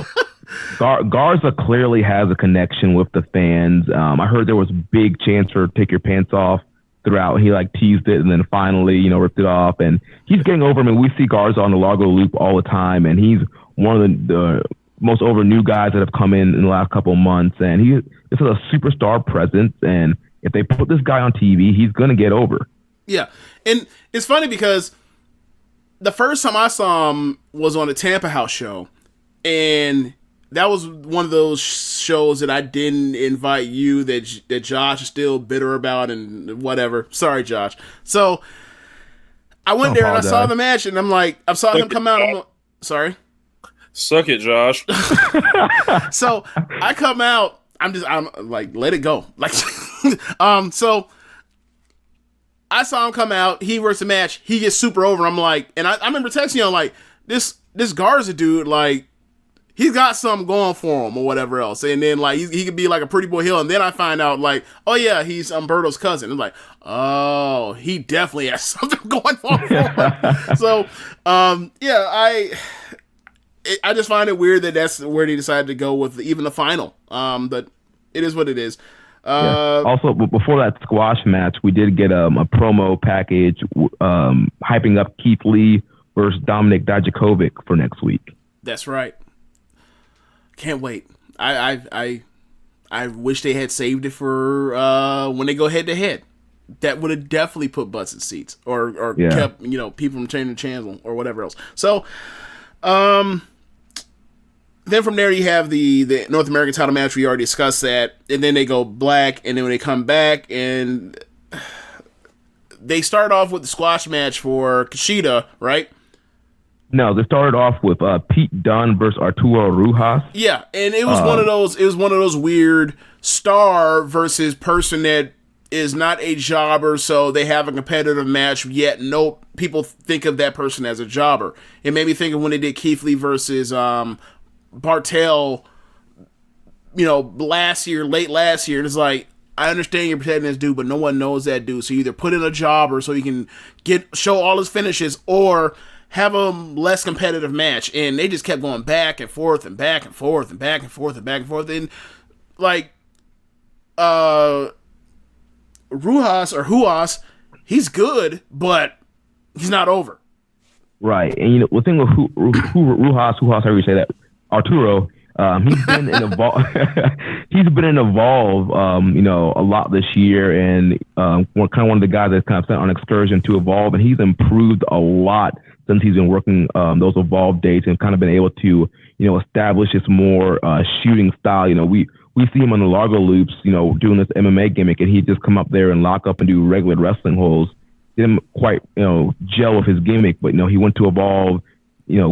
Garza clearly has a connection with the fans. I heard there was a big chance for take your pants off throughout. He teased it and then finally, ripped it off. And he's getting over. I mean, we see Garza on the Largo Loop all the time, and he's one of the most over new guys that have come in the last couple of months. And this is a superstar presence. And if they put this guy on TV, he's going to get over. Yeah. And it's funny because the first time I saw him was on the Tampa House show. And that was one of those shows that I didn't invite you that Josh is still bitter about and whatever. Sorry, Josh. So I went there and I saw the match and I'm like, I saw him come out. I'm like, sorry. Suck it, Josh. So I come out. I'm like, let it go. Like, so I saw him come out. He works the match. He gets super over. I'm like, and I remember texting you, like, this Garza dude, like, he's got something going for him or whatever else. And then, like, he could be like a pretty boy heel. And then I find out, like, oh, yeah, he's Umberto's cousin. I'm like, oh, he definitely has something going on for him. So, I just find it weird that that's where they decided to go with even the final. But it is what it is. Also, before that squash match, we did get a promo package hyping up Keith Lee versus Dominic Dijakovic for next week. That's right. Can't wait. I wish they had saved it for when they go head to head. That would have definitely put butts in seats or kept people from changing the channel or whatever else. So, then from there you have the North American title match. We already discussed that, and then they go black, and then when they come back and they start off with the squash match for Kushida, right? No, they started off with Pete Dunne versus Arturo Rujas. Yeah, and it was one of those. It was one of those weird star versus person that is not a jobber, so they have a competitive match. Yet no people think of that person as a jobber. It made me think of when they did Keith Lee versus Bartel, late last year. And it's like, I understand you're protecting this dude, but no one knows that dude. So you either put in a jobber so he can show all his finishes, or have a less competitive match. And they just kept going back and forth and back and forth and back and forth and back and forth. And like, Rujas, he's good, but he's not over. Right. And the thing with Rujas, however you say that, Arturo, he's been in Evolve. He's been in Evolve, a lot this year, and one of the guys that's kind of sent on excursion to Evolve, and he's improved a lot since he's been working those Evolve dates and kind of been able to, establish this more shooting style. We see him on the Largo Loops, doing this MMA gimmick, and he'd just come up there and lock up and do regular wrestling holds. Didn't quite, gel with his gimmick, but he went to Evolve.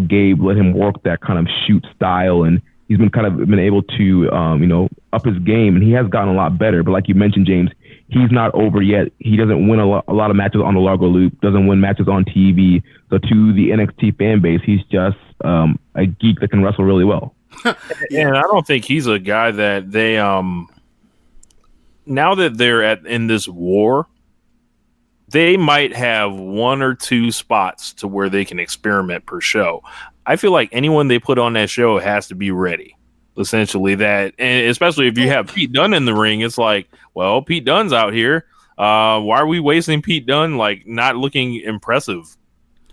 Gabe let him work that kind of shoot style, and he's been able to up his game, and he has gotten a lot better. But like you mentioned, James, he's not over yet. He doesn't win a lot of matches on the Largo Loop, doesn't win matches on TV. So to the NXT fan base, he's just a geek that can wrestle really well. And I don't think he's a guy that they now that they're in this war, they might have one or two spots to where they can experiment per show. I feel like anyone they put on that show has to be ready. Essentially, that, and especially if you have Pete Dunne in the ring, it's like, well, Pete Dunne's out here. Why are we wasting Pete Dunne like not looking impressive?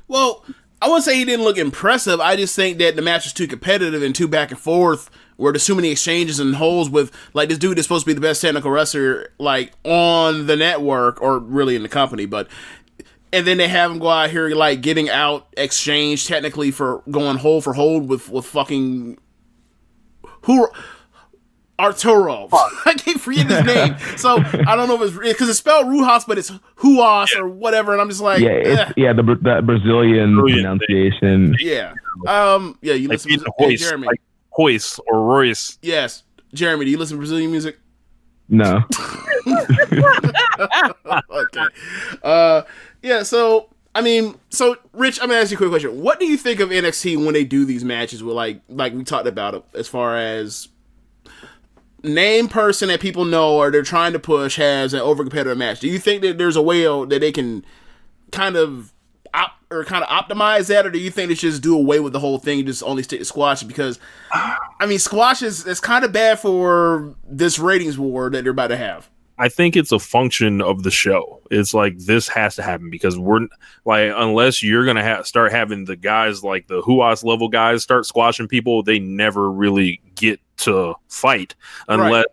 Well, I wouldn't say he didn't look impressive. I just think that the match was too competitive and too back and forth, where there's too many exchanges and holes with, like, this dude is supposed to be the best technical wrestler, like, on the network, or really in the company, but, and then they have him go out here, like, getting out exchanged technically for going hold for hold with fucking, Arturo. I keep forgetting his name. So I don't know if it's because it's spelled Rujas, but it's Huas or whatever. And I'm just like, the Brazilian pronunciation. Yeah. You listen to Jeremy. Like Hoist or Royce. Yes. Jeremy, do you listen to Brazilian music? No. Okay. So Rich, I'm gonna ask you a quick question. What do you think of NXT when they do these matches with like we talked about it, as far as name person that people know or they're trying to push has an over competitive match? Do you think that there's a way that they can kind of optimize that, or do you think they should just do away with the whole thing and just only stick to squash? Because squash is kind of bad for this ratings war that they're about to have. I think it's a function of the show. It's like, this has to happen because we're like, unless you're going to start having the guys like the Huas level guys start squashing people, they never really get to fight unless,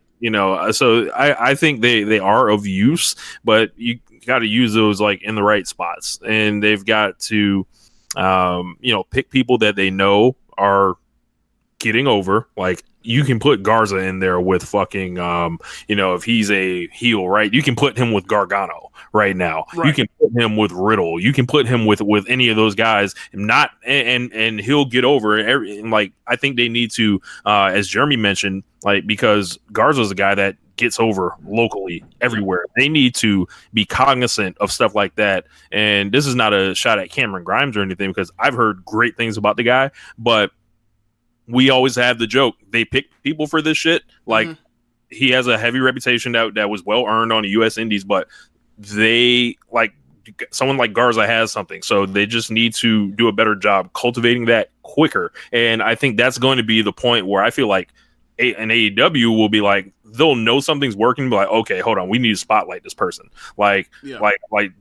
so I think they are of use, but you got to use those like in the right spots, and they've got to, pick people that they know are getting over. Like, you can put Garza in there with fucking, if he's a heel, right? You can put him with Gargano right now. Right. You can put him with Riddle. You can put him with any of those guys, and he'll get over it. And like, I think they need to, as Jeremy mentioned, like, because Garza's a guy that gets over locally everywhere. They need to be cognizant of stuff like that. And this is not a shot at Cameron Grimes or anything, because I've heard great things about the guy, but we always have the joke, they pick people for this shit. Like, he has a heavy reputation that was well earned on the US Indies, but they, like, someone like Garza has something, so they just need to do a better job cultivating that quicker. And I think that's going to be the point where I feel like an AEW will be like, they'll know something's working, but like, okay, hold on, we need to spotlight this person. Like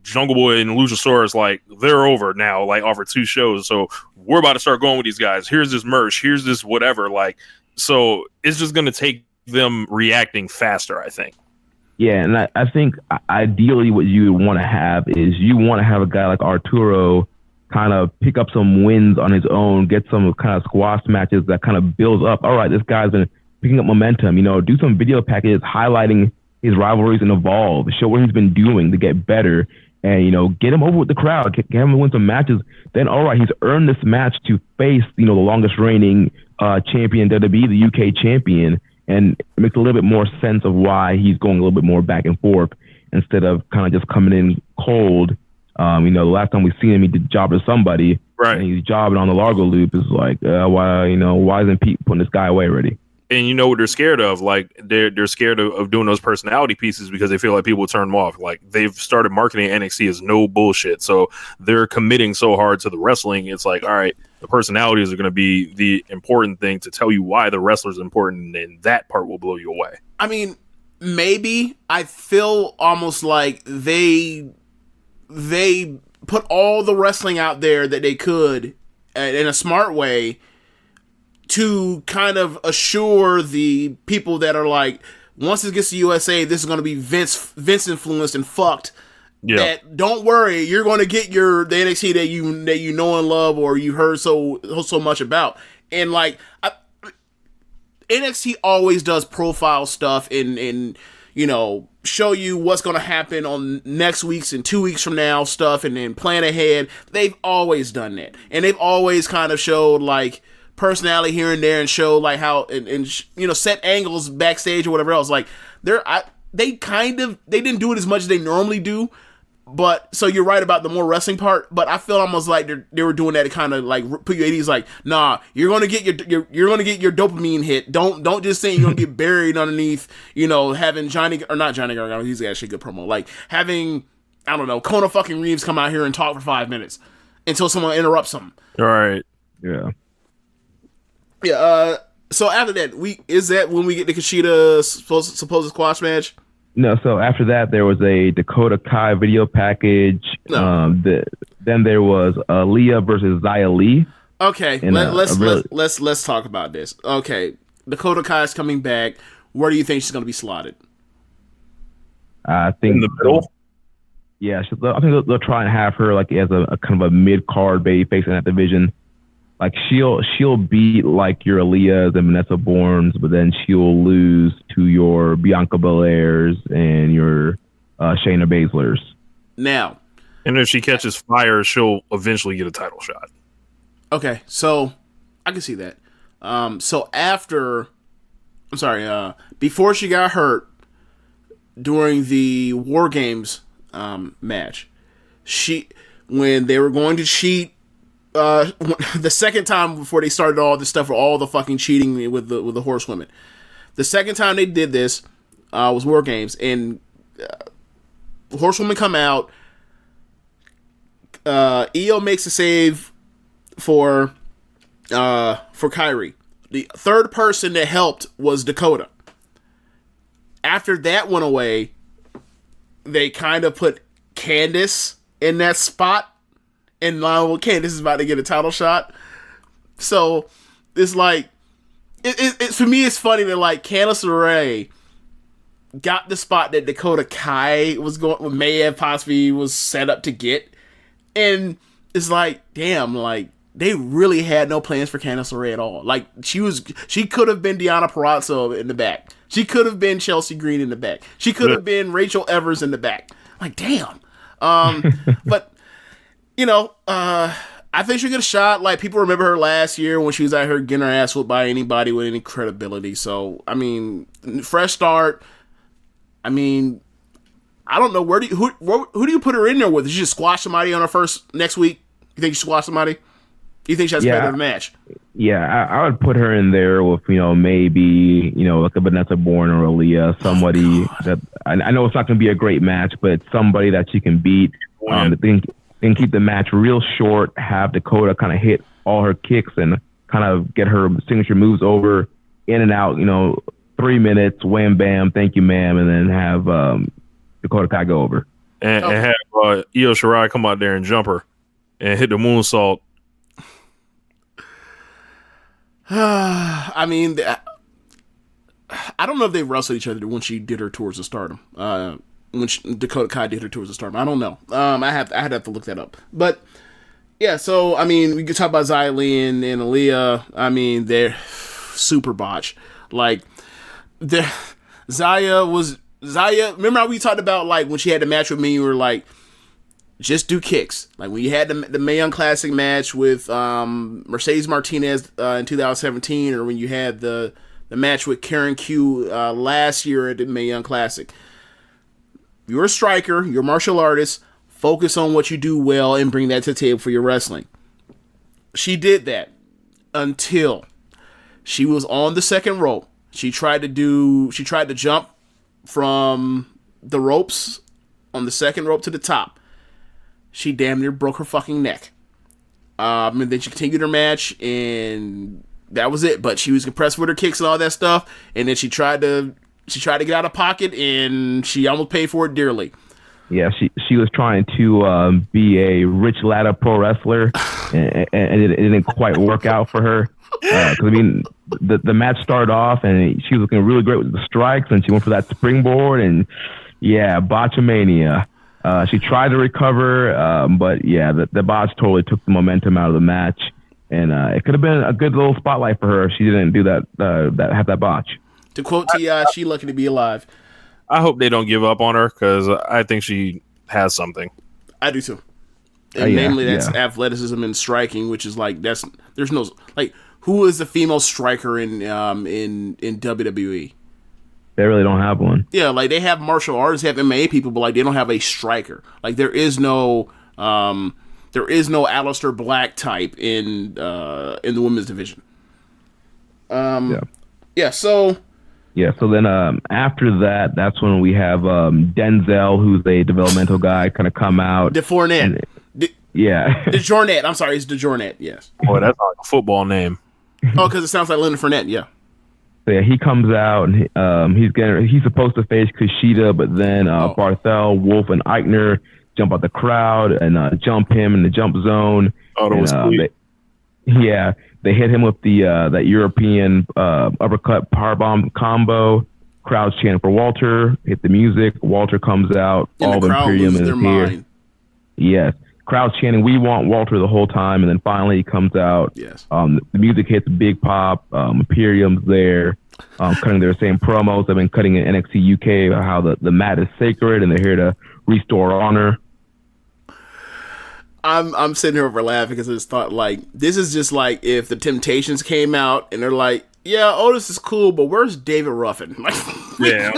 Jungle Boy and Luchasaurus, like, they're over now, like, over 2 shows, so we're about to start going with these guys. Here's this merch, here's this whatever. Like, so it's just going to take them reacting faster, I think. Yeah, and I think ideally what you would want to have is you want to have a guy like Arturo kind of pick up some wins on his own, get some kind of squash matches that kind of builds up. All right, this guy's been picking up momentum, do some video packages highlighting his rivalries and evolve, show what he's been doing to get better, and, get him over with the crowd, get him to win some matches. Then, all right, he's earned this match to face, the longest reigning champion, WWE, the UK champion, and it makes a little bit more sense of why he's going a little bit more back and forth instead of kind of just coming in cold. The last time we seen him, he did job to somebody, right? And he's jobbing on the Largo Loop. Is like, why isn't Pete putting this guy away already? And you know what they're scared of? Like, they're scared of doing those personality pieces because they feel like people will turn them off. Like, they've started marketing NXT as no bullshit, so they're committing so hard to the wrestling. It's like, all right, the personalities are going to be the important thing to tell you why the wrestler's important, and that part will blow you away. I mean, maybe I feel almost like they put all the wrestling out there that they could in a smart way to kind of assure the people that are like, once it gets to USA, this is going to be Vince influenced and fucked. Yeah. That, don't worry, you're going to get the NXT that you know and love, or you heard so much about. And like, NXT always does profile stuff and show you what's going to happen on next week's and 2 weeks from now stuff, and then plan ahead. They've always done that, and they've always kind of showed like personality here and there and show like how and set angles backstage or whatever else. Like they didn't do it as much as they normally do. But so you're right about the more wrestling part, but I feel almost like they were doing that to kind of like put you at ease. Like, nah, you're gonna get your dopamine hit. Don't just say you're gonna get buried underneath. Having not Johnny Gargano. He's actually a good promo. Like having Kona fucking Reeves come out here and talk for 5 minutes until someone interrupts him. All right. Yeah. Yeah. So after that, is that when we get the Kushida supposed squash match? No, so after that, there was a Dakota Kai video package. No. Then there was Aaliyah versus Xia Li. Okay, let's talk about this. Okay, Dakota Kai's coming back. Where do you think she's going to be slotted? I think in the middle. Yeah, I think they'll try and have her like as a kind of a mid card baby face in that division. Like she'll beat like your Aaliyahs and Vanessa Bournes, but then she'll lose to your Bianca Belairs and your Shayna Baszlers. Now, and if she catches fire, she'll eventually get a title shot. Okay, so I can see that. Before she got hurt during the War Games match, when they were going to cheat. The second time before they started all this stuff, all the fucking cheating with the horsewomen. The second time they did this was War Games, and horsewomen come out. Io makes a save for Kairi. The third person that helped was Dakota. After that went away, they kind of put Candice in that spot. And now, Candice is about to get a title shot. So, it's like... For me, it's funny that, like, Candice LeRae got the spot that Dakota Kai may have possibly was set up to get. And it's like, damn, like, they really had no plans for Candice LeRae at all. Like, she could have been Deonna Purrazzo in the back. She could have been Chelsea Green in the back. She could have been Rachel Evers in the back. Like, damn. But... I think she'll get a shot. Like, people remember her last year when she was out here getting her ass whooped by anybody with any credibility. So, I mean, fresh start. I mean, I don't know. Who do you put her in there with? Did she just squash somebody on her first next week? You think she squash somebody? You think she has to play the match? Yeah, I would put her in there with, maybe, like a Vanessa Bourne or Aaliyah, somebody that I know it's not going to be a great match, but somebody that she can beat. And keep the match real short, have Dakota kind of hit all her kicks and kind of get her signature moves over, in and out, 3 minutes, wham, bam, thank you, ma'am, and then have Dakota Kai go over. And have Io Shirai come out there and jump her and hit the moonsault. I mean, I don't know if they wrestled each other when she did her tours of Stardom. When Dakota Kai did her tours of Stardom. I don't know. I'd have to look that up. But, yeah, so, I mean, we could talk about Xia Li and Aaliyah. I mean, they're super botched. Like, Xia, remember how we talked about, like, when she had the match with me, you were like, just do kicks. Like, when you had the Mae Young Classic match with Mercedes Martinez in 2017, or when you had the match with Karen Q last year at the Mae Young Classic. You're a striker, you're a martial artist, focus on what you do well and bring that to the table for your wrestling. She did that until she was on the second rope. She tried to jump from the ropes on the second rope to the top. She damn near broke her fucking neck. And then she continued her match, and that was it. But she was compressed with her kicks and all that stuff, and then she tried to get out of pocket, and she almost paid for it dearly. Yeah, she was trying to be a Rich Latta pro wrestler, and it didn't quite work out for her. Because I mean, the match started off, and she was looking really great with the strikes, and she went for that springboard, and yeah, botchamania. She tried to recover, but yeah, the botch totally took the momentum out of the match, and it could have been a good little spotlight for her if she didn't do that botch. To quote T.I., she lucky to be alive. I hope they don't give up on her, because I think she has something. I do too. And namely, that's athleticism and striking, which is like, there's no, like, who is the female striker in WWE? They really don't have one. Yeah, like they have martial artists, they have MMA people, but like they don't have a striker. Like there is no Aleister Black type in the women's division. So then after that, that's when we have Denzel, who's a developmental guy, kind of come out. DeFornette. DeJournette. I'm sorry, it's DeJournette. Yes. Boy, that's like a football name. Oh, because it sounds like Leonard Fournette. Yeah. So yeah, he comes out and he's supposed to face Kushida, but then Barthel, Wolf, and Eichner jump out the crowd and jump him in the jump zone. Oh, that was sweet. They hit him with the that European uppercut powerbomb combo. Crowd's chanting for Walter. Hit the music. Walter comes out. And all the crowd Imperium loses their mind. Yes. Crowd's chanting, "We want Walter" the whole time, and then finally he comes out. Yes. The music hits, big pop. Imperium's there, cutting their same promos. They've been cutting in NXT UK about how the mat is sacred and they're here to restore honor. I'm sitting here over laughing because I just thought like this is just like if the Temptations came out and they're like, yeah, Otis is cool, but where's David Ruffin? Like, yeah.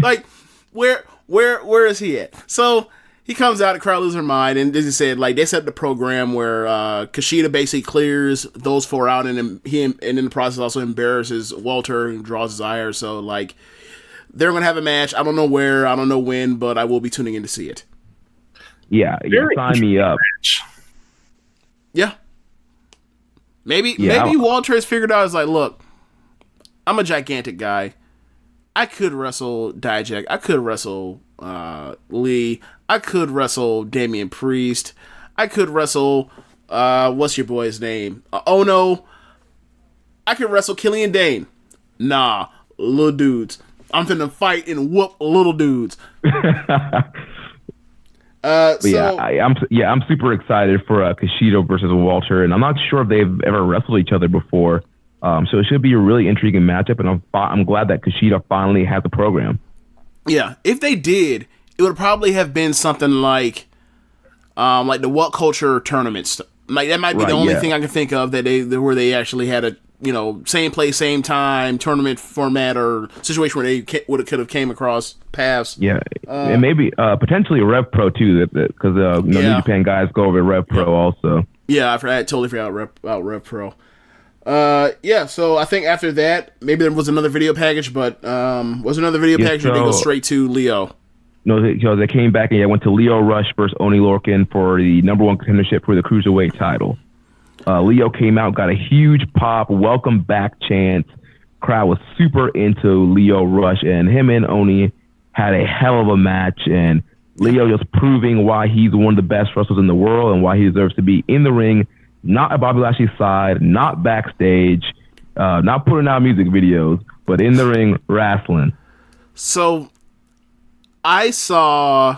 Like where is he at? So he comes out, the crowd loses their mind, and as he said, like they set the program where Kushida basically clears those four out, and then in the process also embarrasses Walter and draws his ire. So like they're gonna have a match. I don't know where, I don't know when, but I will be tuning in to see it. Yeah, sign me up. Yeah. Maybe Walter has figured out, is like, look, I'm a gigantic guy. I could wrestle Dijak. I could wrestle Lee. I could wrestle Damian Priest. I could wrestle, what's your boy's name? Ono. I could wrestle Killian Dane. Nah, little dudes. I'm finna fight and whoop little dudes. I'm super excited for Kushida versus Walter, and I'm not sure if they've ever wrestled each other before. So it should be a really intriguing matchup, and I'm glad that Kushida finally has the program. Yeah, if they did, it would probably have been something like the What Culture tournaments. Like that might be the only thing I can think of where they actually had a same place, same time tournament format or situation where they could have came across paths. Yeah, and maybe potentially Rev Pro too, because New Japan guys go over Rev Pro also. Yeah, I totally forgot about Rev Pro. So I think after that, maybe there was another video package, but was another video package or did they go straight to Leo? No, they came back and went to Leo Rush versus Oney Lorcan for the number one contendership for the Cruiserweight title. Leo came out, got a huge pop, welcome back chant. Crowd was super into Leo Rush, and him and Oney had a hell of a match, and Leo just proving why he's one of the best wrestlers in the world and why he deserves to be in the ring, not at Bobby Lashley's side, not backstage, not putting out music videos, but in the ring wrestling. So I saw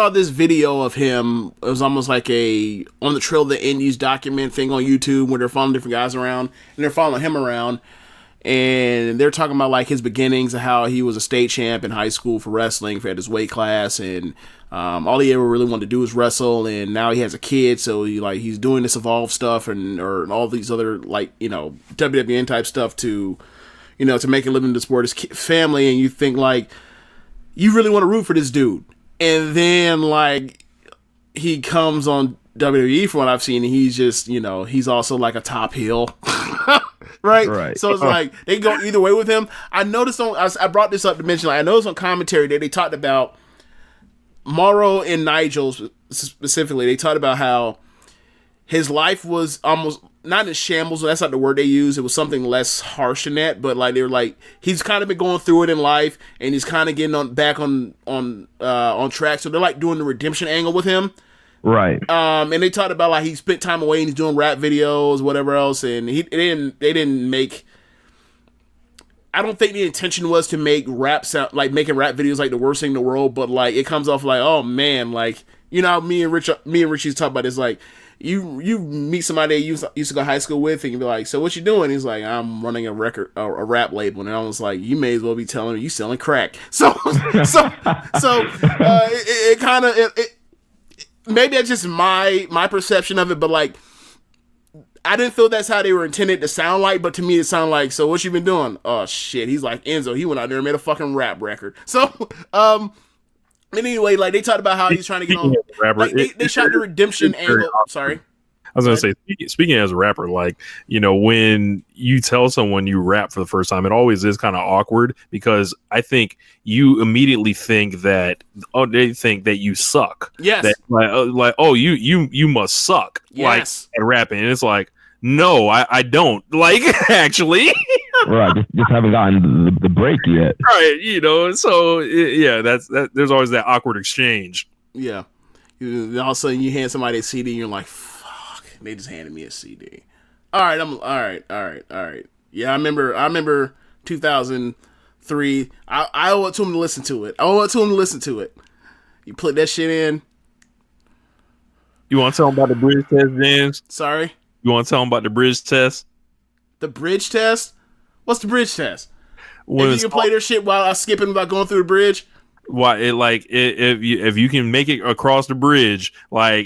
this video of him. It was almost like a On the Trail of the Indies document thing on YouTube where they're following different guys around and they're following him around, and they're talking about like his beginnings and how he was a state champ in high school for wrestling, for his weight class, and all he ever really wanted to do was wrestle, and now he has a kid, so he's doing this Evolve stuff or all these other WWN type stuff to make a living in the sport, his family, and you think like you really want to root for this dude. And then, he comes on WWE, from what I've seen, and he's just, he's also like a top heel. Right? So it's like, they go either way with him. I noticed I brought this up to mention, I noticed on commentary that they talked about Mauro and Nigel specifically. They talked about how his life was almost, not in shambles, that's not the word they use. It was something less harsh than that, but they were like, he's kind of been going through it in life, and he's kind of getting back on track. So they're doing the redemption angle with him, right? And they talked about he spent time away and he's doing rap videos, whatever else, and they didn't make. I don't think the intention was to make rap sound making rap videos the worst thing in the world, but it comes off oh man, me and Richie talk about this You meet somebody you used to go to high school with, and you be like, so what you doing? He's like, I'm running a rap label. And I was like, you may as well be telling me you selling crack. So it kind of, maybe that's just my perception of it, but like, I didn't feel that's how they were intended to sound like, but to me it sounded like, so what you been doing? Oh shit, he's like Enzo. He went out there and made a fucking rap record. So, anyway, like they talked about how he's trying to get on. Like they shot the redemption angle. Sorry. I was gonna say, speaking as a rapper, like, when you tell someone you rap for the first time, it always is kind of awkward because I think you immediately think that they think that you suck. Yes. That, you must suck. Yes. Like at rapping, and it's like, no, I don't. Like actually. Right. Just haven't gotten the break yet. Right. So that's there's always that awkward exchange. Yeah. All of a sudden you hand somebody a CD and you're like, they just handed me a CD. All right. Yeah, I remember 2003. I owe it to him to listen to it. You put that shit in. You want to tell him about the bridge test, James? Sorry? You want to tell him about the bridge test? The bridge test? What's the bridge test? If you can play their shit while I'm skipping about going through the bridge? Why if you can make it across the bridge, but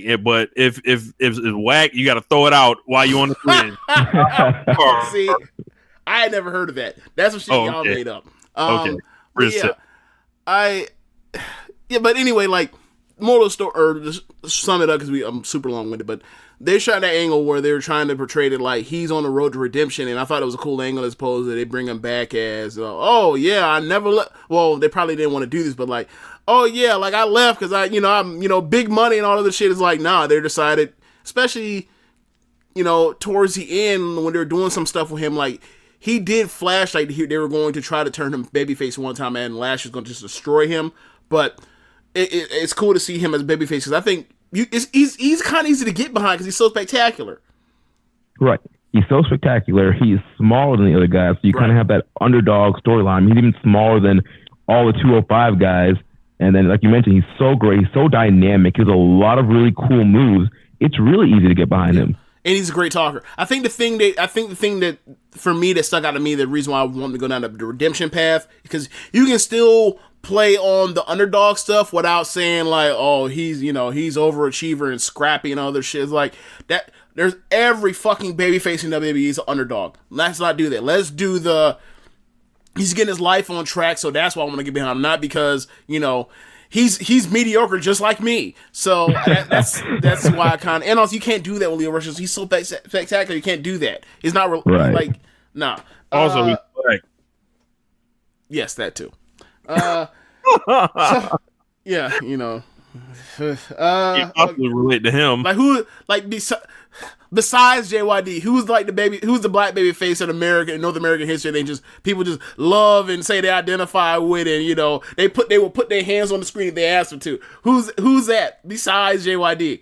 if it's whack, you got to throw it out while you on the bridge. See, I had never heard of that. That's what shit y'all made up. Okay, but anyway, like moral story, or just sum it up because I'm super long winded, but they shot that angle where they were trying to portray it like he's on the road to redemption, and I thought it was a cool angle as opposed to they bring him back as, I never left. Well, they probably didn't want to do this, but like, like I left because I'm big money and all of this shit. Is like, nah, they decided, especially, towards the end when they were doing some stuff with him, like he did flash like they were going to try to turn him babyface one time, and Lash was going to just destroy him, but it's cool to see him as babyface because I think. He's kind of easy to get behind because he's so spectacular. Right. He's so spectacular. He's smaller than the other guys, so you kind of have that underdog storyline. He's even smaller than all the 205 guys. And then, like you mentioned, he's so great. He's so dynamic. He has a lot of really cool moves. It's really easy to get behind him. And he's a great talker. I think the thing that for me that stuck out to me, the reason why I wanted to go down the redemption path, because you can still play on the underdog stuff without saying like, oh, he's overachiever and scrappy and other shit. It's like that. There's every fucking babyface in WWE is an underdog. Let's not do that. Let's do he's getting his life on track, so that's why I want to get behind him. Not because he's mediocre just like me. So that's why I kind of, and also you can't do that with Lio Rush. He's so spectacular. You can't do that. He's not right. Like nah. Also, he's black. Yes, that too. Yeah, you possibly relate to him. Like who? Like besides JYD, who's the black baby face in North American history? People just love and say they identify with, and they will put their hands on the screen if they ask them to. Who's that besides JYD?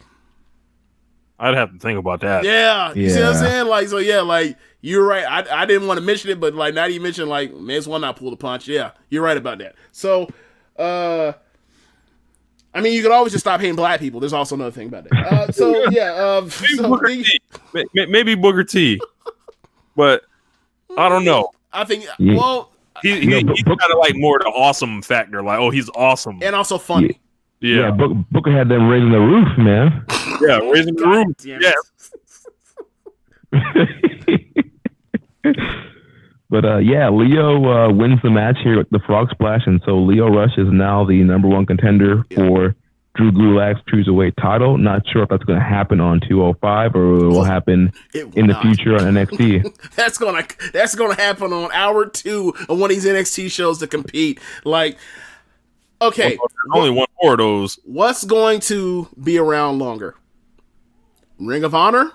I'd have to think about that. Yeah, you see what I'm saying? Like, so yeah, like you're right. I didn't want to mention it, but like now that you mention, like, may as well not pull the punch. Yeah, you're right about that. So, I mean, you could always just stop hating black people. There's also another thing about that. Maybe Booker T, but I don't know. I think he's kind of like more the awesome factor. Like, oh, he's awesome and also funny. Yeah. Booker had them raising the roof, man. Yeah, raising the roof. Yeah. But Lio wins the match here with the Frog Splash, and so Lio Rush is now the number one contender for Drew Gulak's Cruiserweight title. Not sure if that's going to happen on 205 or it will happen in the future on NXT. That's gonna happen on hour 2 of one of these NXT shows to compete. Like, okay, only one more of those. What's going to be around longer? Ring of Honor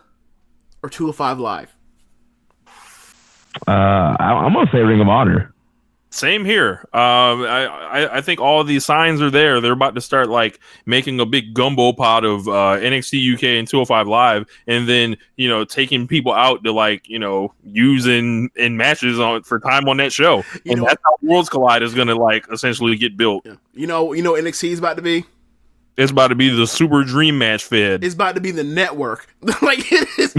or 205 Live? I'm gonna say Ring of Honor. Same here. I think all of these signs are there. They're about to start like making a big gumbo pot of NXT UK and 205 Live, and then taking people out to use in matches for time on that show. And that's how Worlds Collide is gonna essentially get built. Yeah. You know NXT is about to be. It's about to be the Super Dream Match Fed. It's about to be the network. Like it is.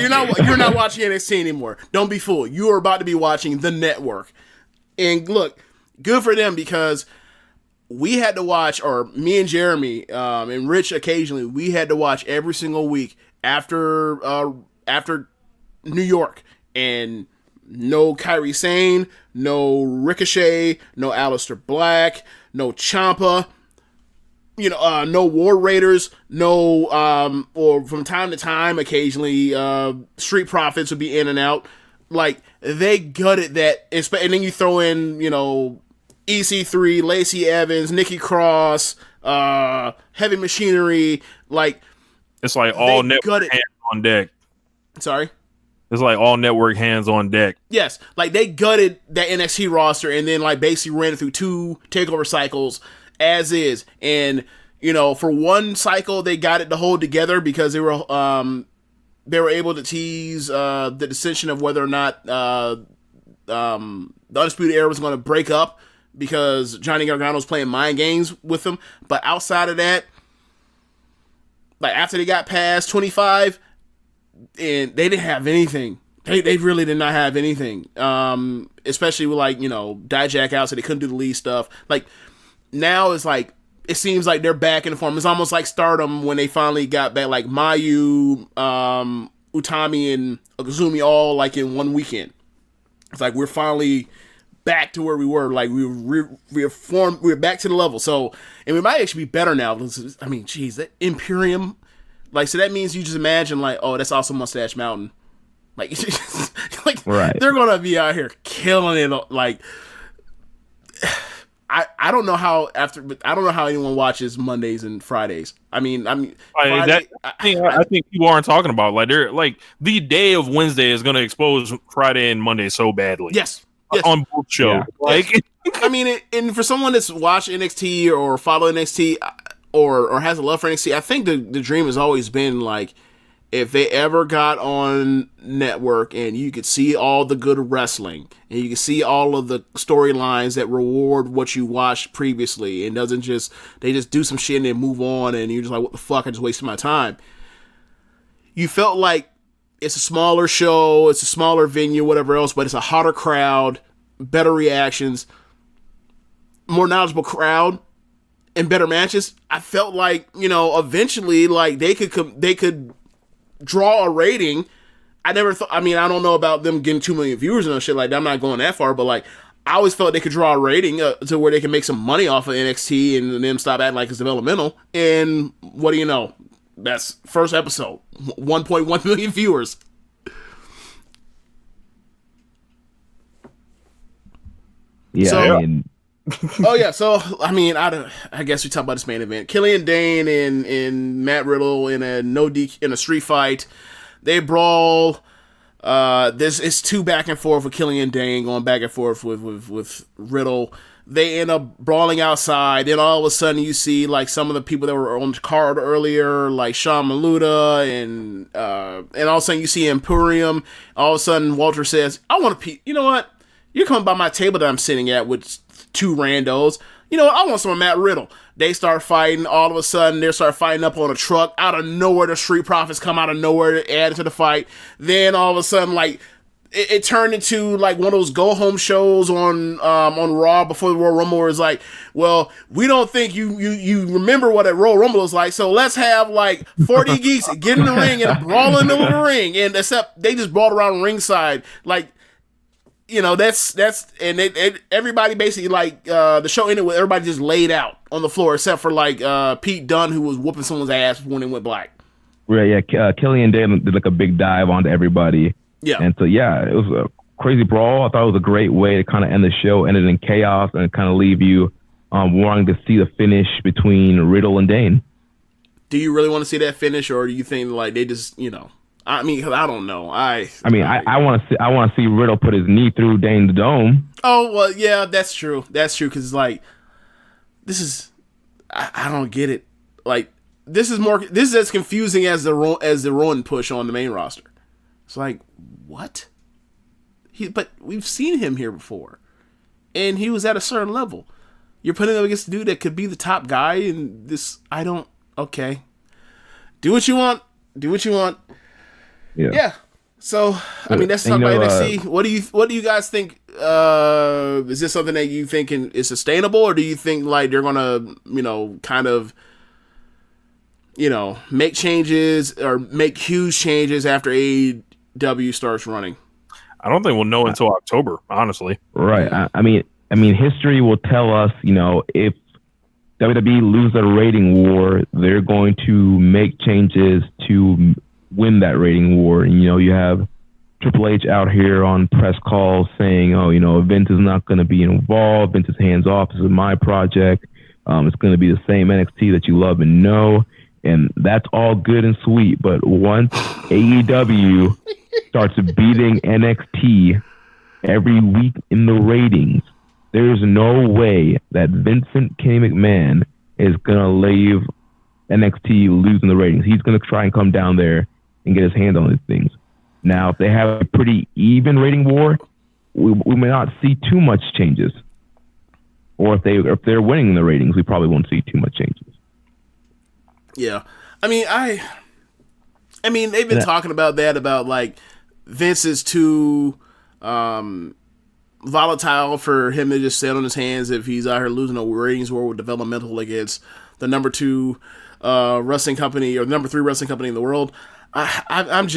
You're not watching NXT anymore. Don't be fooled. You are about to be watching the network. And look, good for them because we had to watch, or me and Jeremy and Rich occasionally, we had to watch every single week after New York, and no Kairi Sane, no Ricochet, no Aleister Black, no Ciampa, no War Raiders, no, or from time to time, occasionally, Street Profits would be in and out. Like, they gutted that, and then you throw in, EC3, Lacey Evans, Nikki Cross, Heavy Machinery, like, it's like all network hands on deck. Sorry? It's like all network hands on deck. Yes, like, they gutted that NXT roster and then, like, basically ran it through 2 takeover cycles as is. And, for one cycle, they got it to hold together because they were able to tease the decision of whether or not the Undisputed Era was going to break up because Johnny Gargano was playing mind games with them. But outside of that, like, after they got past 25, and they didn't have anything. They really did not have anything. Especially with, like, Dijak out, so they couldn't do the lead stuff. Like, now it's like, it seems like they're back in the form. It's almost like Stardom when they finally got back, like Mayu, Utami, and Okazumi all, like, in one weekend. It's like we're finally back to where we were. Like, we're back to the level. So, and we might actually be better now. I mean, geez, that Imperium, like, so that means you just imagine, like, oh, that's also Mustache Mountain. Like, right. They're gonna be out here killing it. Like, I don't know how anyone watches Mondays and Fridays. I think people aren't talking about, like, they're like, the day of Wednesday is going to expose Friday and Monday so badly. Yes. On both shows. Yeah. Like, I mean, and for someone that's watched NXT or follow NXT or has a love for NXT, I think the dream has always been, like, if they ever got on network and you could see all the good wrestling and you could see all of the storylines that reward what you watched previously and they just do some shit and then move on and you're just like, what the fuck, I just wasted my time. You felt like it's a smaller show, it's a smaller venue, whatever else, but it's a hotter crowd, better reactions, more knowledgeable crowd, and better matches. I felt like, eventually, like, they could draw a rating. I don't know about them getting 2 million viewers and shit like that. I'm not going that far, but, like, I always felt they could draw a rating to where they can make some money off of NXT and then stop acting like it's developmental. And what do you know? That's first episode, 1.1 million viewers. Yeah, so, I mean, I guess we talk about this main event. Killian Dane and Matt Riddle in a street fight. They brawl. It's 2 back and forth with Killian Dane going back and forth with Riddle. They end up brawling outside. Then all of a sudden you see, like, some of the people that were on the card earlier, like Sean Maluda, and all of a sudden you see Imperium. All of a sudden Walter says, I want to you know what? You're coming by my table that I'm sitting at with 2 randos. You know what? I want some of Matt Riddle. They start fighting. All of a sudden, they start fighting up on a truck. Out of nowhere, the Street Profits come out of nowhere to add to the fight. Then all of a sudden, like, it turned into, like, one of those go-home shows on Raw before the Royal Rumble where it's like, well, we don't think you remember what a Royal Rumble is like, so let's have, like, 40 geeks get in the ring and brawl into the ring. And except they just brawled around ringside. Like, and everybody basically, like, the show ended with everybody just laid out on the floor except for, like, Pete Dunne, who was whooping someone's ass when it went black. Right, yeah. Killian Dane did, like, a big dive onto everybody. Yeah. And so, yeah, it was a crazy brawl. I thought it was a great way to kind of end the show, ended in chaos, and kind of leave you wanting to see the finish between Riddle and Dane. Do you really want to see that finish, or do you think, like, they just, I mean, cause I don't know. I want to see Riddle put his knee through Dane the Dome. Oh well, yeah, that's true. That's true because, like, this is I don't get it. Like, this is as confusing as the Rowan push on the main roster. It's like, what? But we've seen him here before, and he was at a certain level. You're putting him against a dude that could be the top guy, and this okay. Do what you want. Yeah. So, I mean, let's talk about NXT. What do you guys think? Is this something that you think is sustainable, or do you think like they're gonna, kind of, make changes or make huge changes after AEW starts running? I don't think we'll know until October, honestly. Right. I mean, history will tell us, if WWE lose the rating war, they're going to make changes to win that rating war. And, you have Triple H out here on press calls saying, Vince is not going to be involved. Vince is hands off. This is my project. It's going to be the same NXT that you love and know. And that's all good and sweet. But once AEW starts beating NXT every week in the ratings, there's no way that Vincent Kenny McMahon is going to leave NXT losing the ratings. He's going to try and come down there and get his hands on these things. Now, if they have a pretty even rating war, we may not see too much changes. Or if they're winning the ratings, we probably won't see too much changes. Yeah. I mean, they've been talking about that, about like Vince is too volatile for him to just sit on his hands if he's out here losing a ratings war with developmental against the number 2 wrestling company or number 3 wrestling company in the world. I'm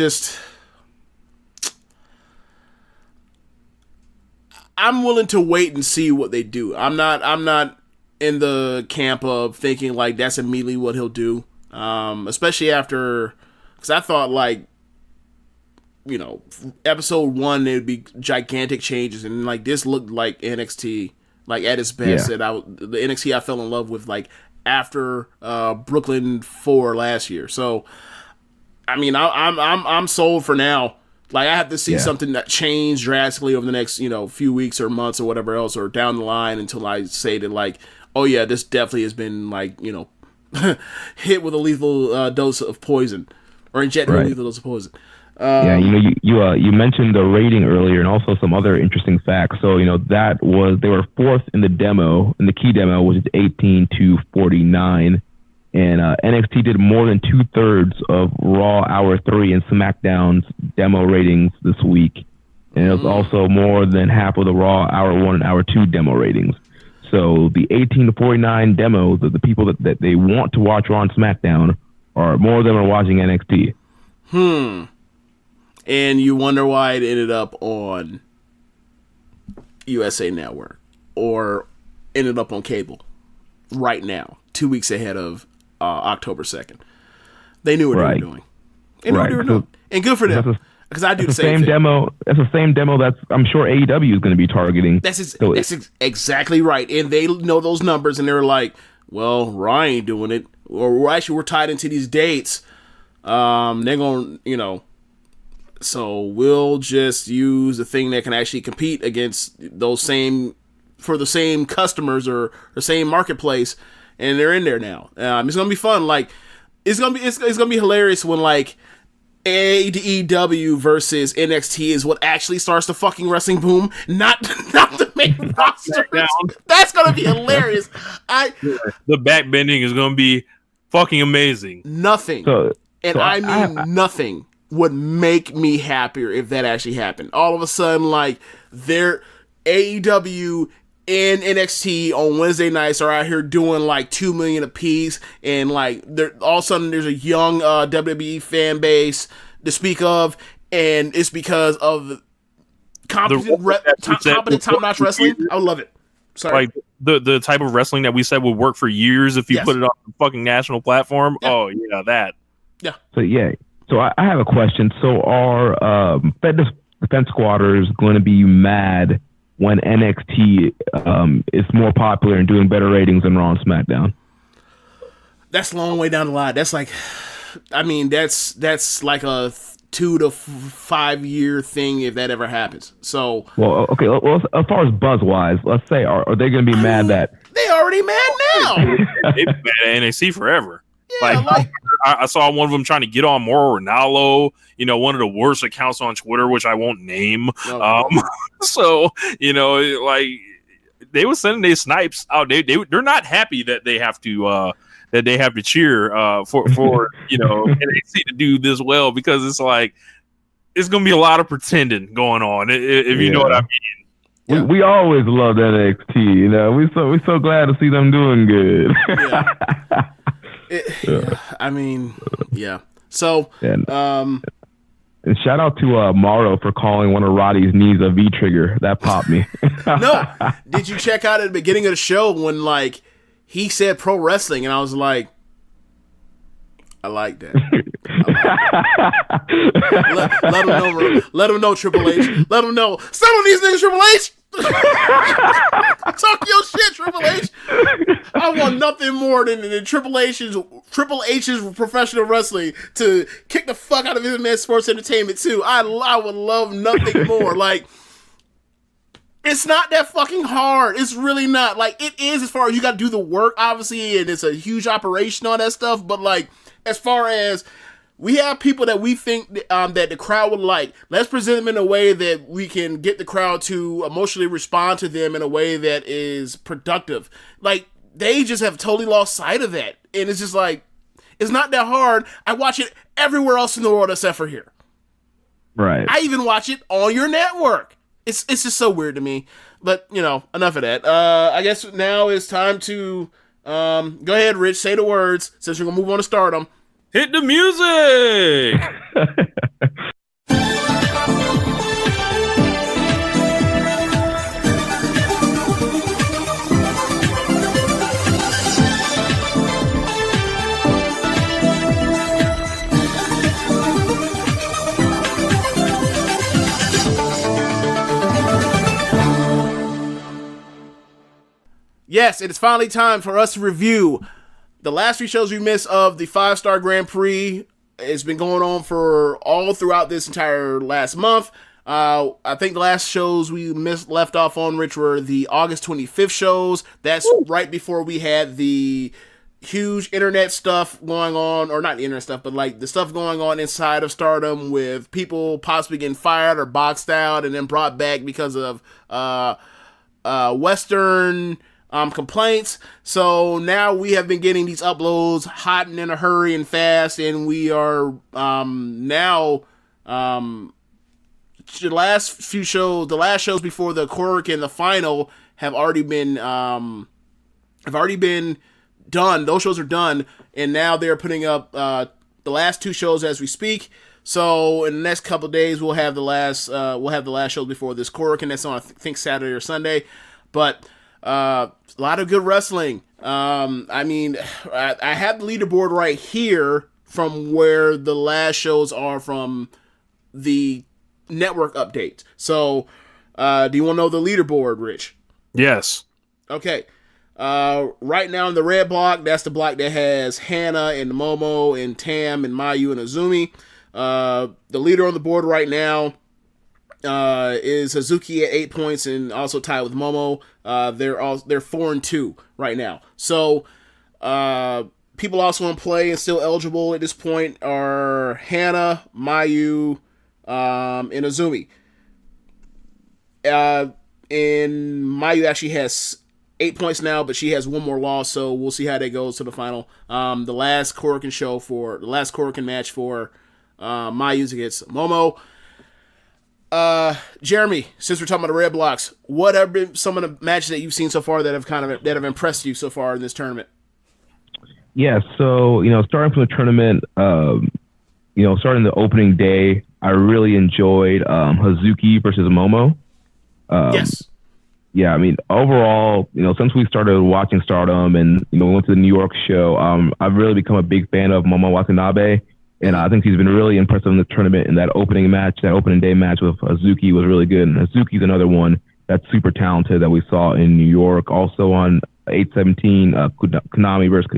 willing to wait and see what they do. I'm not in the camp of thinking like that's immediately what he'll do. Especially after, because I thought like, episode 1 it would be gigantic changes, and like this looked like NXT like at its best. And the NXT I fell in love with like after Brooklyn 4 last year. So I mean, I'm sold for now. Like I have to see something that changed drastically over the next few weeks or months or whatever else, or down the line, until I say that like, oh yeah, this definitely has been like hit with a lethal dose of poison, or injected with a lethal dose of poison. You mentioned the rating earlier, and also some other interesting facts. So that was, they were 4th in the demo, in the key demo, which is 18-49, and NXT did more than 2/3 of Raw Hour 3 and SmackDown's demo ratings this week, and it was also more than half of the Raw Hour 1 and Hour 2 demo ratings. So the 18-49 demos of the people that they want to watch Raw and SmackDown are more of them are watching NXT. And you wonder why it ended up on USA Network or ended up on cable right now, 2 weeks ahead of October 2nd. They knew what they were doing. They knew what they were doing. And good for them. Because I do the same thing. Demo. That's the same demo that I'm sure AEW is going to be targeting. That's exactly right. And they know those numbers, and they're like, well, Raw ain't doing it. Or actually, we're tied into these dates. They're going to, so we'll just use the thing that can actually compete against those same, for the same customers or the same marketplace, and they're in there now. It's gonna be fun. Like it's gonna be hilarious when like AEW versus NXT is what actually starts the fucking wrestling boom, not the main roster. That's gonna be hilarious. The backbending is gonna be fucking amazing. Nothing, nothing would make me happier if that actually happened. All of a sudden, like, their AEW and NXT on Wednesday nights are out here doing like 2 million a piece, and like all of a sudden there's a young WWE fan base to speak of, and it's because of competent top-notch wrestling. I would love it. Sorry. Like the type of wrestling that we said would work for years if you put it on the fucking national platform. Yeah. Oh yeah, that. Yeah. So I have a question. So are defense squatters going to be mad when NXT is more popular and doing better ratings than Raw and SmackDown? That's a long way down the line. That's like, I mean, that's like a 2 to 5 year thing if that ever happens. So okay. Well, as far as buzz wise, let's say are they going to be mad that they already mad now? They've been mad at NXT forever. Yeah, like I saw one of them trying to get on Mauro Ranallo, one of the worst accounts on Twitter, which I won't name. So, like they were sending their snipes out. They're not happy that they have to cheer for NXT to do this well, because it's like it's gonna be a lot of pretending going on. If you know what I mean. We always loved NXT. You know, we so glad to see them doing good. I mean, yeah. So, and shout out to Morrow for calling one of Roddy's knees a V trigger. That popped me. No, did you check out at the beginning of the show when like he said pro wrestling and I was like, I like that. Let him know, Triple H. Let him know. Stop on these niggas, Triple H. Talk your shit, Triple H. I want nothing more than Triple H's professional wrestling to kick the fuck out of his man sports entertainment too. I would love nothing more. Like, it's not that fucking hard. It's really not. Like, it is as far as you got to do the work, obviously, and it's a huge operation, all that stuff. But like, as far as we have people that we think that the crowd would like, let's present them in a way that we can get the crowd to emotionally respond to them in a way that is productive. Like, they just have totally lost sight of that. And it's just like, it's not that hard. I watch it everywhere else in the world except for here. Right. I even watch it on your network. It's just so weird to me. But, you know, enough of that. I guess now it's time to go ahead, Rich, say the words since we're going to move on to Stardom. Hit the music! Yes, it is finally time for us to review the last 3 shows we missed of the 5-Star Grand Prix. It's been going on for all throughout this entire last month. I think the last shows we left off on, Rich, were the August 25th shows. That's right before we had the huge internet stuff going on, or not the internet stuff, but like the stuff going on inside of Stardom with people possibly getting fired or boxed out and then brought back because of Western complaints. So now we have been getting these uploads hot and in a hurry and fast, and we are now the last shows before the Cork and the final have already been done. Those shows are done, and now they're putting up the last 2 shows as we speak. So in the next couple of days we'll have the last shows before this Cork, and that's on I think Saturday or Sunday. But a lot of good wrestling. I mean, I have the leaderboard right here from where the last shows are from the network updates. So, do you want to know the leaderboard, Rich? Yes. Okay. Right now in the red block, that's the block that has Hannah and Momo and Tam and Mayu and Azumi. The leader on the board right now is Hazuki at 8 points and also tied with Momo. They're 4-2 right now. So people also in play and still eligible at this point are Hannah, Mayu, and Azumi. And Mayu actually has 8 points now, but she has one more loss, so we'll see how that goes to the final. The last Korakuen match for Mayu's against Momo. Jeremy, since we're talking about the red blocks, what have been some of the matches that you've seen so far that have impressed you so far in this tournament? Yeah, so starting from the tournament, starting the opening day, I really enjoyed Hazuki versus Momo. Yes. Yeah, I mean, overall, since we started watching Stardom and we went to the New York show, I've really become a big fan of Momo Watanabe. And I think he's been really impressive in the tournament. And that opening day match with Hazuki was really good. And Hazuki's another one that's super talented that we saw in New York. Also on 8/17, Konami versus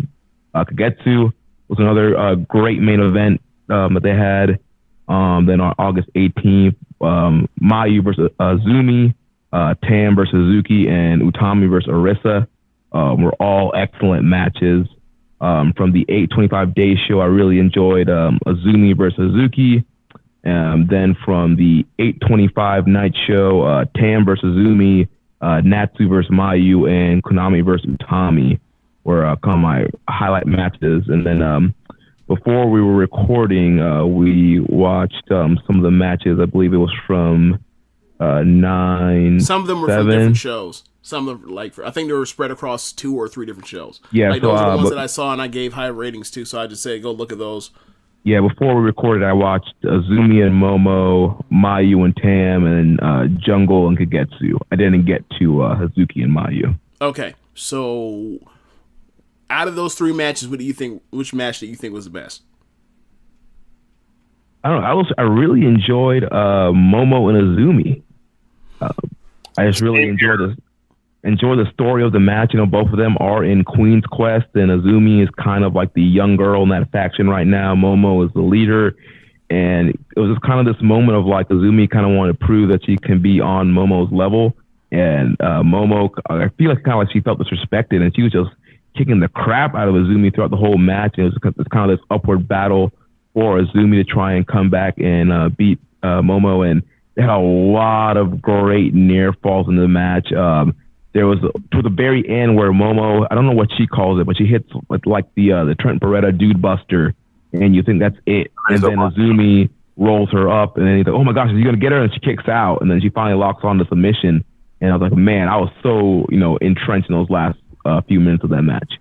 Kagetsu was another great main event that they had. Then on August 18th, Mayu versus Azumi, Tam versus Hazuki, and Utami versus Arisa were all excellent matches. From the 8/25 day show, I really enjoyed Azumi versus Hazuki. Then from the 8/25 night show, Tam versus Azumi, Natsu versus Mayu, and Konami versus Utami were kind of my highlight matches. And then before we were recording, we watched some of the matches. I believe it was from 9. Some of them were 7. from different shows. Some of them, like, I think they were spread across 2 or 3 different shows. Yeah, like, those are the ones that I saw and I gave high ratings to. So I just say, go look at those. Yeah, before we recorded, I watched Azumi and Momo, Mayu and Tam, and Jungle and Kagetsu. I didn't get to Hazuki and Mayu. Okay, so out of those 3 matches, what do you think? Which match do you think was the best? I don't know. I really enjoyed Momo and Azumi. I just really enjoy the story of the match. You know, both of them are in Queen's Quest, and Azumi is kind of like the young girl in that faction right now. Momo is the leader, and it was just kind of this moment of like Azumi kind of wanted to prove that she can be on Momo's level, and Momo, I feel like kind of like she felt disrespected, and she was just kicking the crap out of Azumi throughout the whole match. And it was kind of this upward battle for Azumi to try and come back and beat Momo, and they had a lot of great near falls in the match. There was to the very end where Momo, I don't know what she calls it, but she hits with like the Trent Beretta Dude Buster, and you think that's it. And then Azumi rolls her up, and then he's like, "Oh my gosh, is he gonna get her?" And she kicks out, and then she finally locks on to submission. And I was like, man, I was so entrenched in those last few minutes of that match.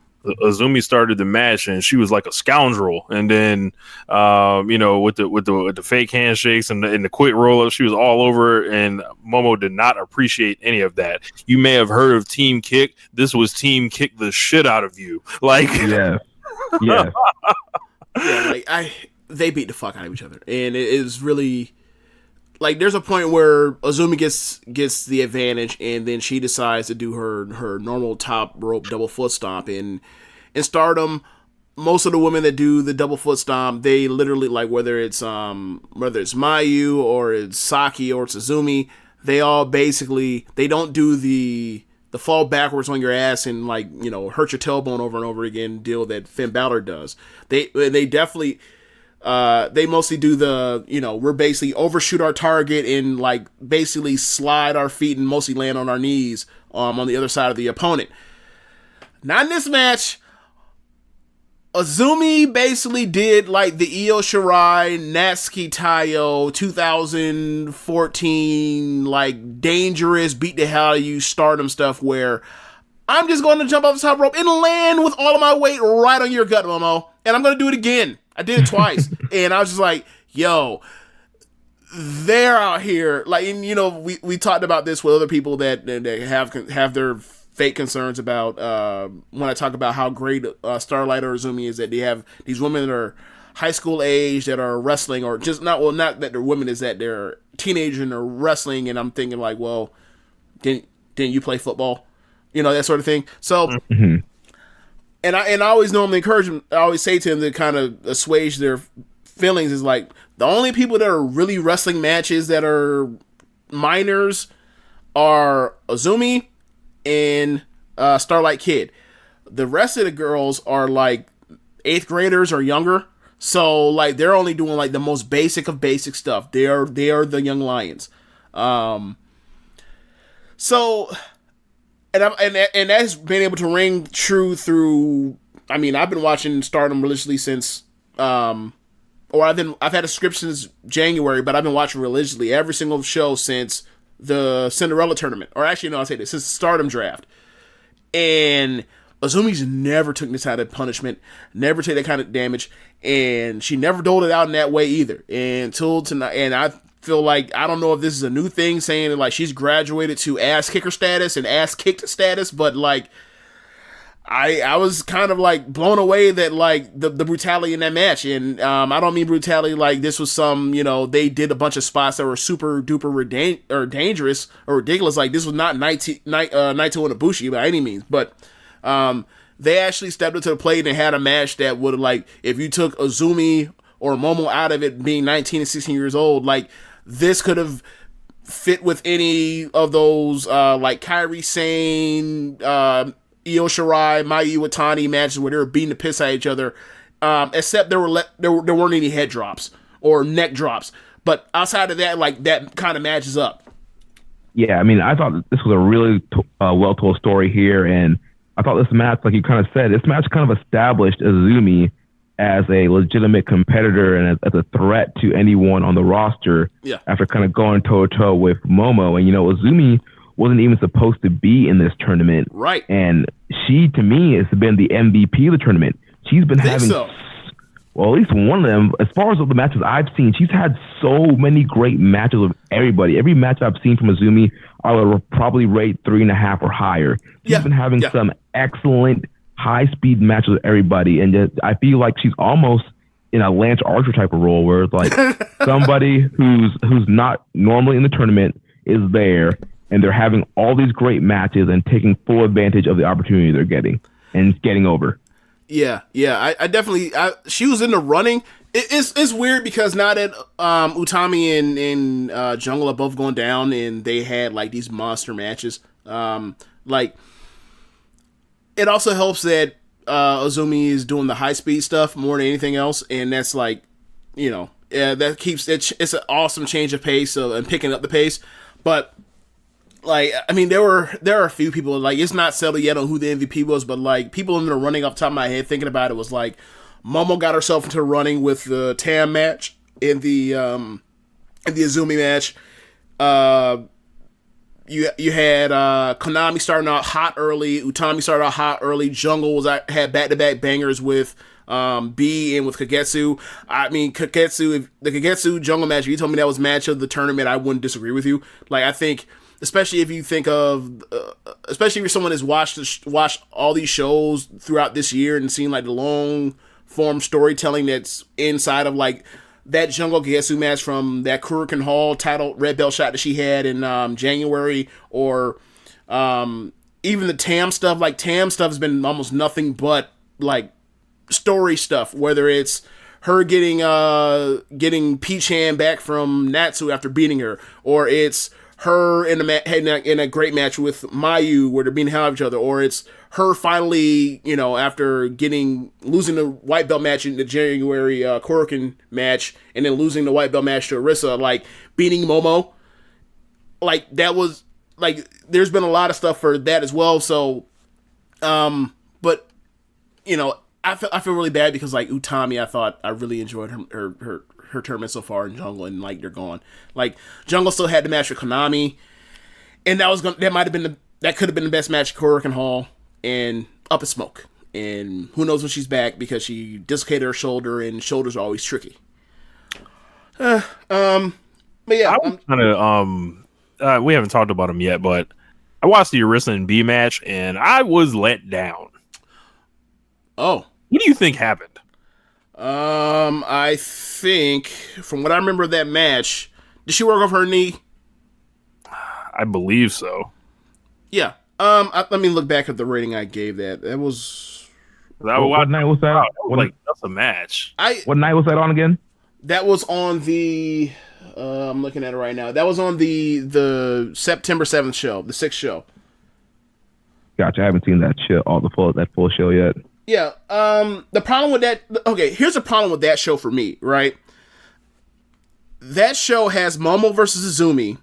Azumi started the match and she was like a scoundrel, and then with the fake handshakes and the quick roll up, she was all over it, and Momo did not appreciate any of that. You may have heard of Team Kick. This was Team Kick the shit out of you. Like yeah. Yeah, like they beat the fuck out of each other, and it is really like there's a point where Azumi gets the advantage, and then she decides to do her normal top rope double foot stomp. In Stardom, most of the women that do the double foot stomp, they literally, like, whether it's Mayu or it's Saki or it's Azumi, they all basically, they don't do the fall backwards on your ass and, like, hurt your tailbone over and over again deal that Finn Balor does. They definitely. They mostly do the, we're basically overshoot our target and like basically slide our feet and mostly land on our knees on the other side of the opponent. Not in this match. Azumi basically did like the Io Shirai, Natsuki Tayo 2014 like dangerous beat the hell out of you Stardom stuff where I'm just going to jump off the top rope and land with all of my weight right on your gut, Momo. And I'm going to do it again. I did it twice. And I was just like, yo, they're out here. Like, and, we talked about this with other people that have their fake concerns about when I talk about how great Starlight or Azumi is, that they have these women that are high school age that are wrestling, or just not that they're women, is that they're teenagers and they're wrestling. And I'm thinking like, well, didn't you play football? That sort of thing. So, mm-hmm. and I always normally encourage them. I always say to them to kind of assuage their feelings is like, the only people that are really wrestling matches that are minors are Azumi and Starlight Kid. The rest of the girls are like 8th graders or younger. So like they're only doing like the most basic of basic stuff. They are the young lions. So. And that's been able to ring true through. I mean, I've been watching Stardom religiously since, I've had a subscription since January, but I've been watching religiously every single show since the Cinderella tournament, or actually, no, I'll say this, since the Stardom draft. And Azumi's never took this kind of punishment, never take that kind of damage, and she never doled it out in that way either. Until tonight, and I feel like, I don't know if this is a new thing saying that like she's graduated to ass kicker status and ass kicked status, but like I was kind of like blown away that like the brutality in that match. And I don't mean brutality like this was some, they did a bunch of spots that were super duper or dangerous or ridiculous. Like this was not Naito and Ibushi by any means, but they actually stepped up to the plate and had a match that would have, like, if you took Azumi or Momo out of it being 19 and 16 years old, like this could have fit with any of those like Kairi Sane, Io Shirai, Mayu Iwatani matches where they were beating the piss out of each other, except there weren't any head drops or neck drops. But outside of that, like that kind of matches up. Yeah, I mean, I thought this was a really well told story here, and I thought this match, like you kind of said, this match kind of established Azumi as a legitimate competitor and as a threat to anyone on the roster. Yeah. After kind of going toe to toe with Momo, and Azumi wasn't even supposed to be in this tournament, right? And she, to me, has been the MVP of the tournament. She's been having, well, at least one of them. As far as the matches I've seen, she's had so many great matches with everybody. Every match I've seen from Azumi, I would probably rate 3.5 or higher. She's been having some excellent high-speed matches with everybody, and just, I feel like she's almost in a Lance Archer type of role, where it's like somebody who's not normally in the tournament is there, and they're having all these great matches and taking full advantage of the opportunity they're getting and getting over. Yeah. I definitely. She was in the running. It's weird because now that Utami and Jungle are both going down, and they had like these monster matches. Like, it also helps that Azumi is doing the high speed stuff more than anything else, and that's like, that keeps it. It's an awesome change of pace and picking up the pace, but. Like, I mean, there are a few people, like, it's not settled yet on who the MVP was, but, like, people in the running off the top of my head thinking about it was, like, Momo got herself into running with the Tam match in the Azumi match. You had Konami starting out hot early, Utami started out hot early, Jungle had back-to-back bangers with B and with Kagetsu. I mean, the Kagetsu Jungle match, if you told me that was match of the tournament, I wouldn't disagree with you. Like, I think... Especially if you think of, especially if you're someone that's watched all these shows throughout this year and seen like the long form storytelling that's inside of like that Jungle Kagetsu match from that Kurikan Hall title red belt shot that she had in January, or even the Tam stuff. Like, Tam stuff has been almost nothing but like story stuff, whether it's her getting Peach Hand back from Natsu after beating her, or it's her in a great match with Mayu where they're being held of each other, or it's her finally, after losing the white belt match in the January Korakuen match, and then losing the white belt match to Arisa, like beating Momo. Like, that was like, there's been a lot of stuff for that as well. So, but I feel really bad because like Utami, I thought I really enjoyed her tournament so far in Jungle, and like they're gone. Like, Jungle still had the match with Konami, and that could have been the best match at Korakuen Hall, and up in smoke. And who knows when she's back, because she dislocated her shoulder, and shoulders are always tricky. But yeah, I was kind of we haven't talked about them yet, but I watched the Arisa and B match, and I was let down. Oh, what do you think happened? I think, from what I remember of that match, did she work off her knee? I believe so. Yeah. Let me look back at the rating I gave that. That was... What night was that? That's a match. What night was that on again? That was on the... I'm looking at it right now. That was on the September 7th show, the 6th show. Gotcha. I haven't seen that full show yet. Yeah, the problem with that... Okay, here's the problem with that show for me, right? That show has Momo versus Azumi.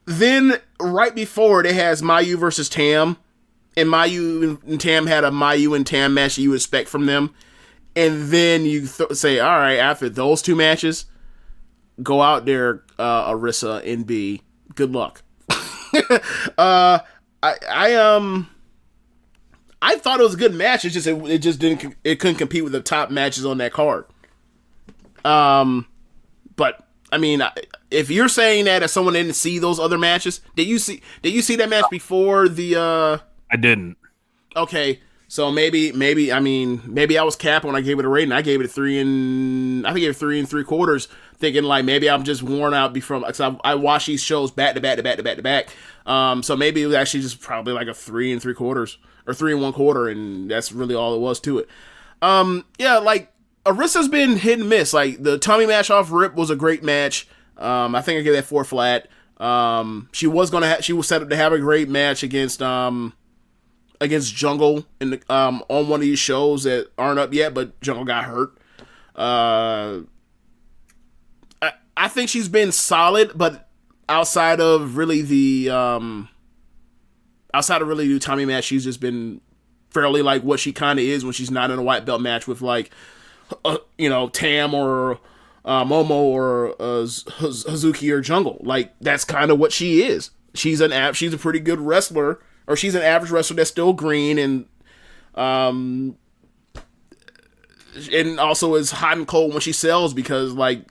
Then, right before it has Mayu versus Tam. And Mayu and Tam had a Mayu and Tam match that you would expect from them. And then you say, all right, after those two matches, go out there, Arisa and B. Good luck. I thought it was a good match. It's just it couldn't compete with the top matches on that card. But I mean, if you're saying that as someone didn't see those other matches, did you see that match before the? I didn't. Okay, so maybe I was capped when I gave it a rating. I gave it 3 3/4, thinking like maybe I'm just worn out because I watch these shows back to back. So maybe it was actually just probably like a 3 3/4 or 3 1/4, and that's really all it was to it. Yeah, like Arisa's been hit and miss. Like the Tommy match off rip was a great match. I think I gave that 4 flat. She was set up to have a great match against Jungle in the, on one of these shows that aren't up yet, but Jungle got hurt. I think she's been solid, but outside of really the Tommy match, she's just been fairly like what she kind of is when she's not in a white belt match with like, Tam or Momo or Hazuki or Jungle. Like that's kind of what she is. She's a pretty good wrestler, or she's an average wrestler that's still green and also is hot and cold when she sells because like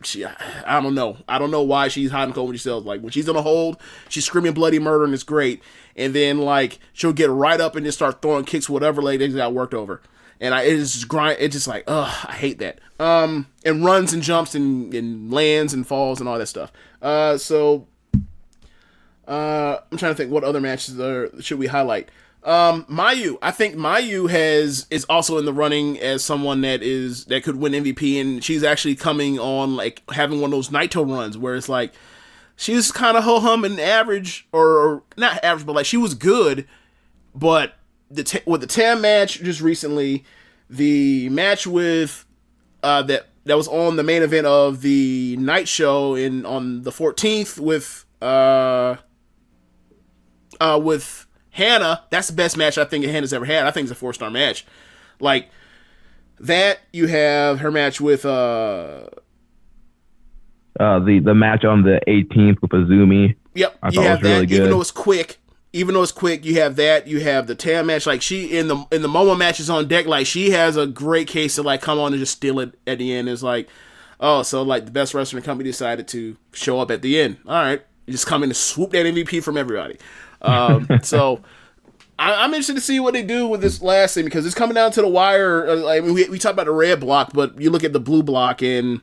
I don't know why she's hot and cold when she sells. Like when she's on a hold, she's screaming bloody murder and it's great. And then like she'll get right up and just start throwing kicks, whatever lady got worked over. And it's just like, I hate that. And runs and jumps and lands and falls and all that stuff. I'm trying to think what other matches should we highlight. Mayu, I think Mayu is also in the running as someone that could win MVP, and she's actually coming on like having one of those Naito runs where it's like she's kind of ho-hum and average, or not average, but like she was good, but with the Tam match just recently, the match with that was on the main event of the night show on the 14th with Hannah, that's the best match I think Hannah's ever had. I think it's a 4-star match. Like that, you have her match with the match on the 18th with Azumi. Yep, you have that. Really even though it's quick, you have that. You have the Tam match. Like she in the Momo matches on deck. Like she has a great case to like come on and just steal it at the end. It's like, oh, so like the best wrestling company decided to show up at the end. All right, you just come in and swoop that MVP from everybody. So I'm interested to see what they do with this last thing because it's coming down to the wire. I mean, we talk about the red block, but you look at the blue block and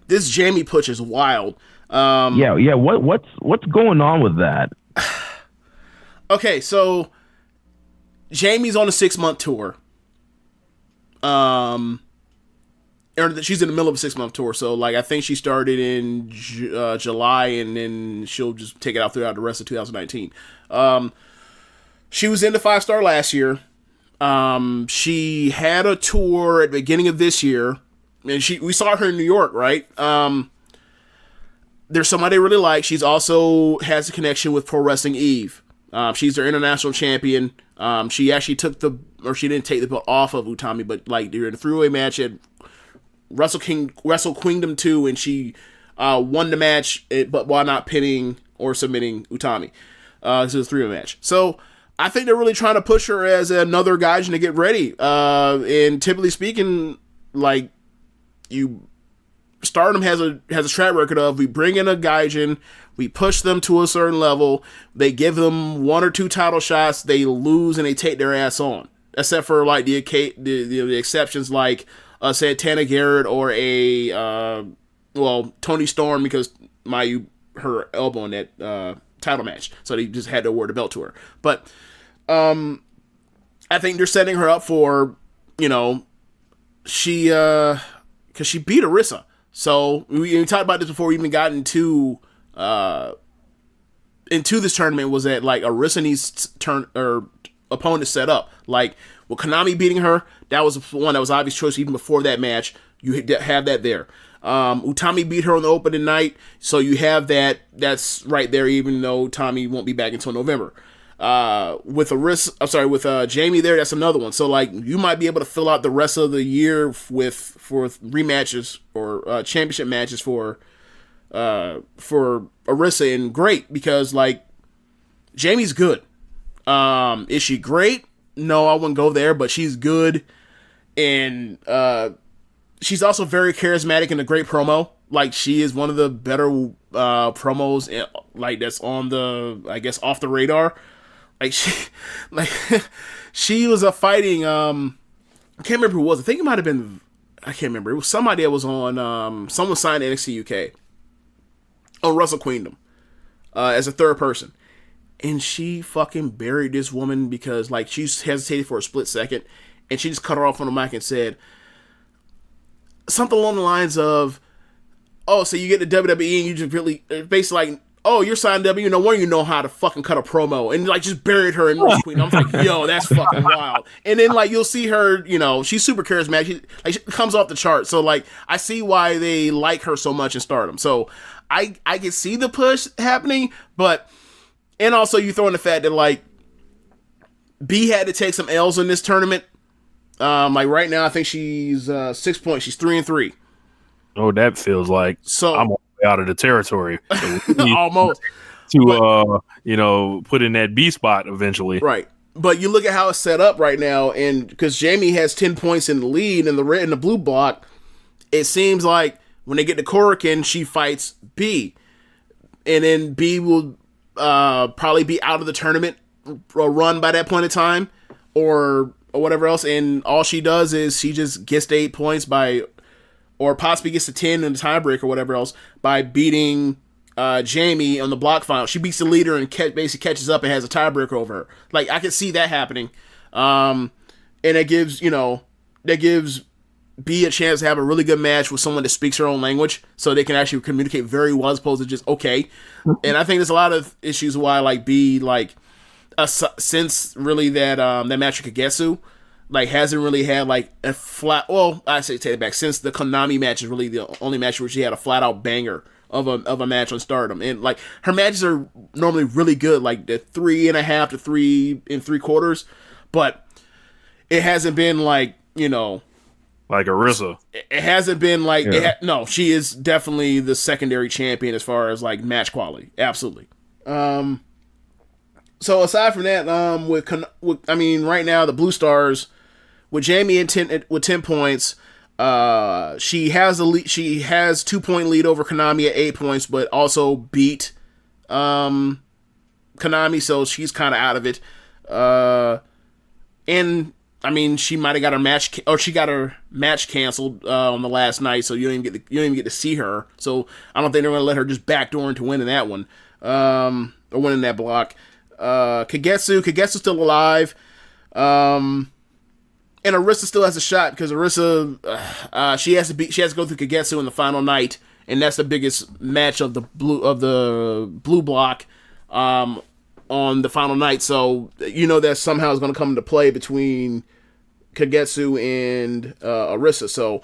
this Jamie push is wild. Yeah. What's going on with that? Okay, so Jamie's on a 6-month tour. Or she's in the middle of a 6-month tour, so like I think she started in July, and then she'll just take it out throughout the rest of 2019. She was in the 5-star last year. She had a tour at the beginning of this year, and we saw her in New York, right? There's somebody I really like. She's also has a connection with Pro Wrestling Eve. She's their international champion. She actually she didn't take the belt off of Utami, but like during the 3-way match at Wrestle Kingdom 2, and she won the match, but while not pinning or submitting Utami. This is a 3-way match. So I think they're really trying to push her as another Gaijin to get ready. And typically speaking, like Stardom has a track record of we bring in a Gaijin, we push them to a certain level, they give them 1 or 2 title shots, they lose and they take their ass on. Except for like the exceptions like Santana Garrett or Toni Storm, because Mayu her elbow in that title match, so they just had to award the belt to her. But I think they're setting her up for because she beat Arisa. So we talked about this before we even got into this tournament. Was that like Arisa needs opponent set up like with Konami beating her? That was one that was obvious choice even before that match. You have that there. Utami beat her on the opening night, so you have that. That's right there. Even though Tommy won't be back until November. With Jamie there, that's another one. So like you might be able to fill out the rest of the year for rematches or championship matches for Arisa, and great because like Jamie's good. Is she great? No, I wouldn't go there, but she's good, and she's also very charismatic and a great promo. Like she is one of the better promos, like that's on the, I guess, off the radar. Like she was fighting. I can't remember who it was. I think it might have been. I can't remember. It was somebody that was on. Someone signed NXT UK on Wrestle Kingdom as a third person. And she fucking buried this woman because, like, she hesitated for a split second, and she just cut her off on the mic and said something along the lines of, "Oh, so you get the WWE and you just really basically like, oh, you're signed WWE, no wonder you know how to fucking cut a promo," and like just buried her in Wrestle Queen. I'm like, yo, that's fucking wild. And then like you'll see her, she's super charismatic. She comes off the chart. So like I see why they like her so much in Stardom. So I can see the push happening, but. And also, you throw in the fact that, like, B had to take some L's in this tournament. Like right now, I think she's 6 points. She's 3-3. Oh, that feels like so I'm out of the territory. Almost to put in that B spot eventually. Right. But you look at how it's set up right now, and because Jamie has 10 points in the lead in the red and the blue block, it seems like when they get to Korakuen, she fights B. And then B will probably be out of the tournament run by that point in time, or whatever else. And all she does is she just gets to 8 points or possibly gets to 10 in the tiebreak or whatever else by beating Jamie on the block final. She beats the leader and basically catches up and has a tiebreaker over her. Like, I could see that happening. And it gives, B a chance to have a really good match with someone that speaks her own language, so they can actually communicate very well as opposed to just okay. And I think there's a lot of issues why like B since really that match with Kagetsu hasn't really had like a flat. Well, I say take it back, since the Konami match is really the only match where she had a flat out banger of a match on Stardom, and like her matches are normally really good, like the 3.5 to 3 3/4, but it hasn't been like like Arisa. It hasn't been like no. She is definitely the secondary champion as far as like match quality, absolutely. So aside from that, right now the Blue Stars with Jamie with 10 points. She has a lead, she has 2 point lead over Konami at 8 points, but also beat Konami, so she's kind of out of it. And I mean, she might have got her match, or she got her match canceled on the last night, so you don't even get to see her. So I don't think they're gonna let her just backdoor into winning that one, or winning that block. Kagetsu's still alive. And Arisa still has a shot because Arisa, she has to go through Kagetsu in the final night, and that's the biggest match of the blue block on the final night. So that somehow is going to come into play between Kagetsu and Arisa. So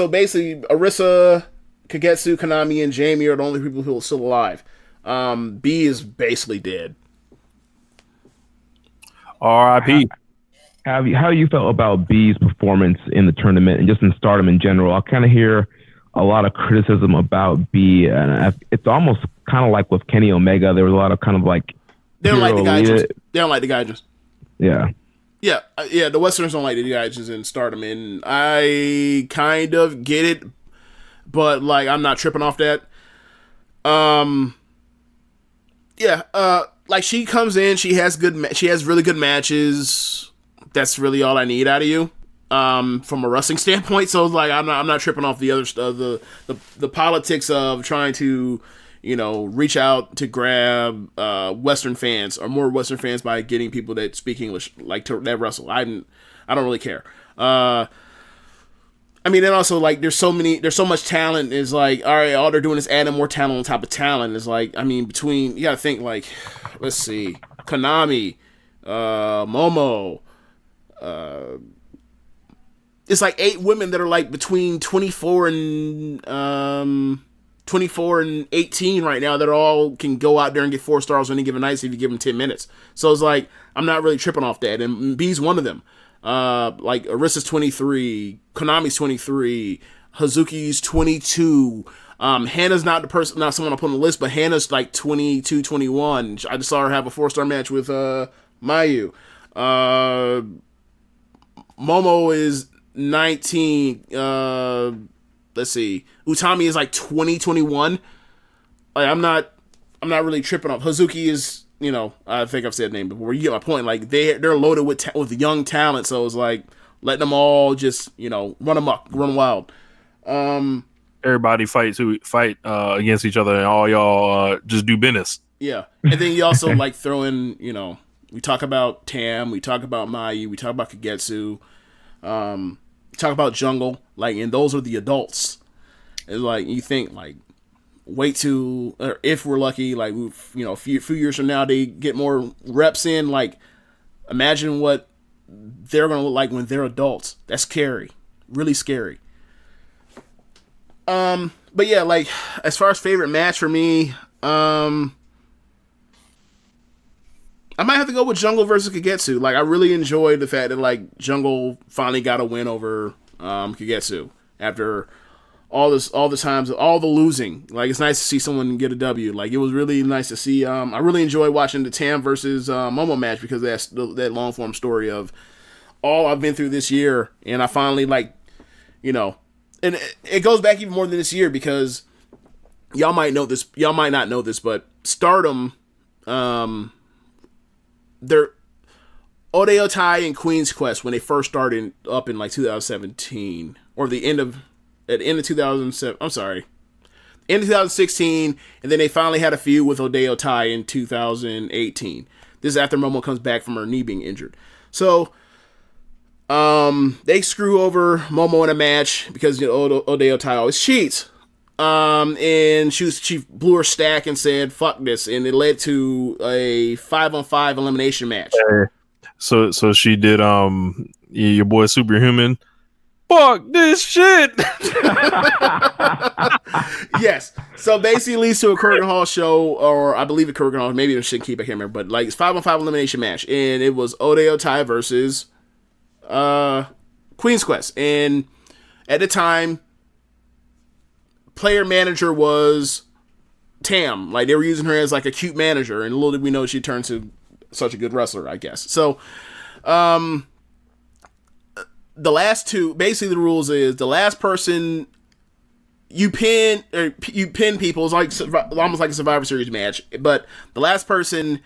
basically Arisa, Kagetsu, Konami, and Jamie are the only people who are still alive. B is basically dead. R.I.P. How you felt about B's performance in the tournament and just in Stardom in general? I kind of hear a lot of criticism about B, and it's almost kind of like with Kenny Omega. There was a lot of kind of like they don't like the Gaijins. They don't like the Gaijins. Yeah. Yeah. The Westerners don't like the Gaijins in Stardom, and I kind of get it, but like I'm not tripping off that. Like she comes in, she has really good matches. That's really all I need out of you, from a wrestling standpoint. So like, I'm not tripping off the other stuff, the politics of trying to, reach out to grab Western fans or more Western fans by getting people that speak English that wrestle. I don't really care. And also like there's so much talent. Is like, all right, all they're doing is adding more talent on top of talent. Is like, between, you gotta think like, let's see, Konami, Momo. It's like 8 women that are like between 24 and 18 right now that all can go out there and get 4 stars on any given night if you give them 10 minutes. So it's like, I'm not really tripping off that. And B's one of them. Like Arisa's 23, Konami's 23, Hazuki's 22. Hannah's not someone I put on the list, but Hannah's like 22, 21. I just saw her have a 4-star match with Mayu. Momo is 19. Let's see. Utami is like 20, 21. Like, I'm not really tripping off. Hazuki is, I think I've said the name before. You get my point. Like they're loaded with young talent, so it's like letting them all just run amok, run wild. Everybody fight against each other, and all y'all just do business. Yeah, and then you also like throw in, we talk about Tam, we talk about Mayu, we talk about Kagetsu, talk about Jungle, like, and those are the adults. It's like, you think, like, wait to, or if we're lucky, like, a few years from now, they get more reps in, like, imagine what they're going to look like when they're adults. That's scary. Really scary. But yeah, like, as far as favorite match for me, I might have to go with Jungle versus Kagetsu. Like, I really enjoyed the fact that, like, Jungle finally got a win over Kagetsu after all the losing. Like, it's nice to see someone get a W. Like, it was really nice to see. I really enjoyed watching the Tam versus Momo match because that's that long form story of all I've been through this year, and I finally, like, you know, and it goes back even more than this year because y'all might know this, y'all might not know this, but Stardom, they're Odeotai and Queen's Quest when they first started up in like 2017 or the end of 2007. I'm sorry, end of 2016, and then they finally had a feud with Odeotai in 2018. This is after Momo comes back from her knee being injured. So, they screw over Momo in a match because, you know, Odeotai always cheats. And she blew her stack and said, fuck this. And it led to a 5-on-5 elimination match. So she did, your boy Superhuman. Fuck this shit. Yes. So basically it leads to a Kurgan Hall show, or I believe a Kurgan Hall, maybe it should keep, I can't remember, but like it's 5-on-5 elimination match. And it was Odeotai versus, Queen's Quest. And at the time, player manager was Tam. Like, they were using her as like a cute manager, and little did we know she turned to such a good wrestler, I guess. So, the last two, basically the rules is the last person you pin people. It's like almost like a Survivor Series match, but the last person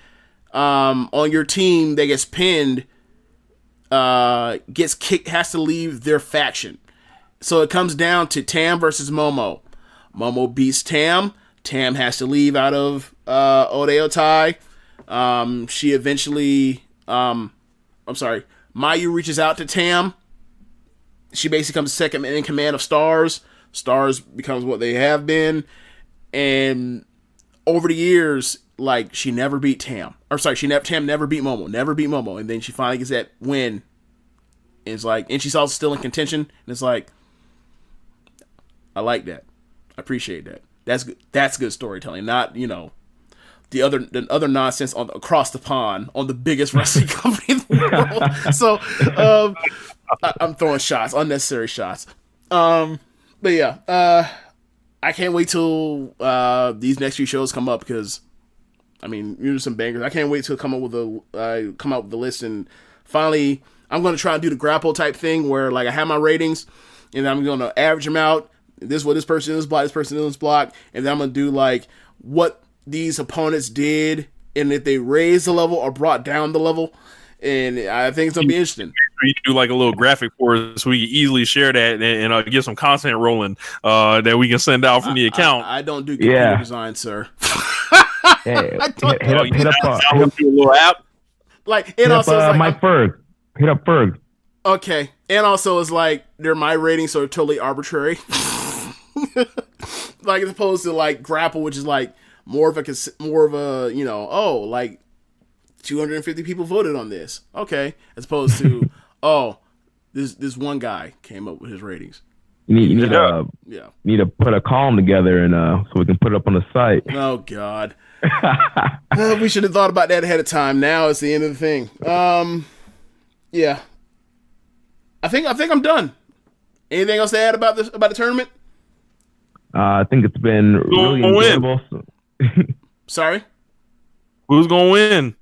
on your team that gets pinned gets kicked, has to leave their faction. So it comes down to Tam versus Momo. Momo beats Tam. Tam has to leave out of Odeotai. She eventually, Mayu reaches out to Tam. She basically becomes second in command of Stars. Stars becomes what they have been. And over the years, like, she never beat Tam. Or sorry, Tam never beat Momo. Never beat Momo. And then she finally gets that win. And it's like, and she's also still in contention. And it's like, I like that. I appreciate that. That's good. That's good storytelling. Not, you know, the other nonsense across the pond on the biggest wrestling company in the world. So, I'm throwing shots, unnecessary shots. But yeah, I can't wait till these next few shows come up because, I mean, you're some bangers. I can't wait to come out with the list, and finally, I'm going to try and do the grapple type thing where, like, I have my ratings, and I'm going to average them out. This is what this person is block, this person is block, and then I'm going to do, like, what these opponents did, and if they raised the level or brought down the level, and I think it's going to be interesting. You do like a little graphic for us so we can easily share that and get some content rolling that we can send out from the account. I don't do computer design, sir. Hey, hit up a little app. Like, and also like, Mike Ferg. Hit up Ferg. Okay, and also it's like they're my ratings, so they're totally arbitrary. Like, as opposed to like Grapple, which is like more of a you know, oh, like 250 people voted on this. Okay, as opposed to this one guy came up with his ratings. You need to put a column together and so we can put it up on the site. Oh God. We should have thought about that ahead of time. Now it's the end of the thing. Yeah. I think I'm done. Anything else to add about the tournament? I think it's been really enjoyable. Sorry? Who's gonna win?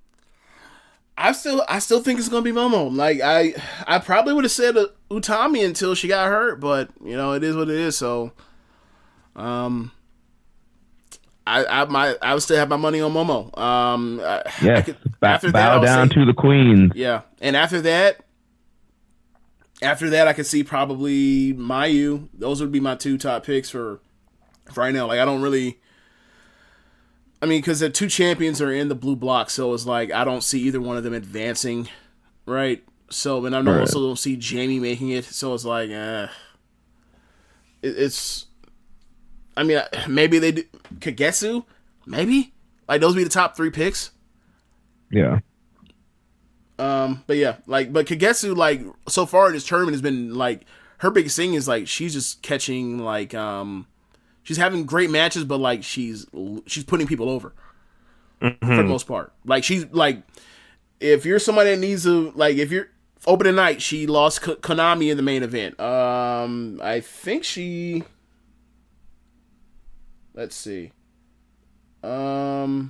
I still think it's gonna be Momo. Like, I probably would have said Utami until she got hurt, but you know, it is what it is. So, I would still have my money on Momo. Bow down to the queen. Yeah, and after that, I could see probably Mayu. Those would be my two top picks for right now. Like, I don't really. I mean, because the two champions are in the blue block, so it's like I don't see either one of them advancing, right? So, and I also don't see Jamie making it, so it's like, it's. I mean, maybe they do Kagetsu, maybe like those would be the top three picks. Yeah. But yeah, but Kagetsu, like, so far in this tournament has been like her biggest thing is like she's just catching like she's having great matches, but like she's putting people over for the most part. Like she's like if you're somebody that needs to, like, if you're opening night, she lost Konami in the main event. I think she. Let's see. Did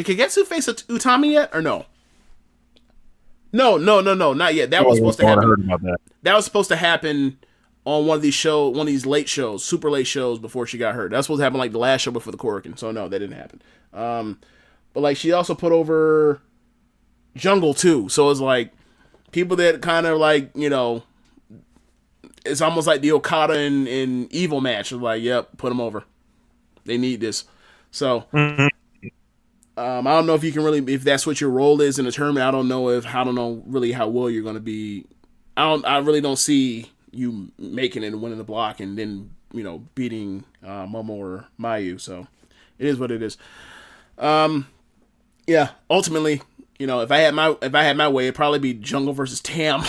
Kagetsu face Utami yet or no? No, not yet. That was supposed to happen. I heard about that. That was supposed to happen on one of these late shows, super late shows before she got hurt. That was supposed to happen like the last show before the Korakuen. So no, that didn't happen. But like she also put over Jungle too. So it's like people that kind of like, you know, it's almost like the Okada and Evil match. It's like, yep, put them over. They need this. So I don't know if you can really, if that's what your role is in the tournament. I don't know really how well you're going to be. I really don't see you making it and winning the block and then, you know, beating Momo or Mayu. So it is what it is. Yeah, ultimately, you know, if I had my way, it'd probably be Jungle versus Tam.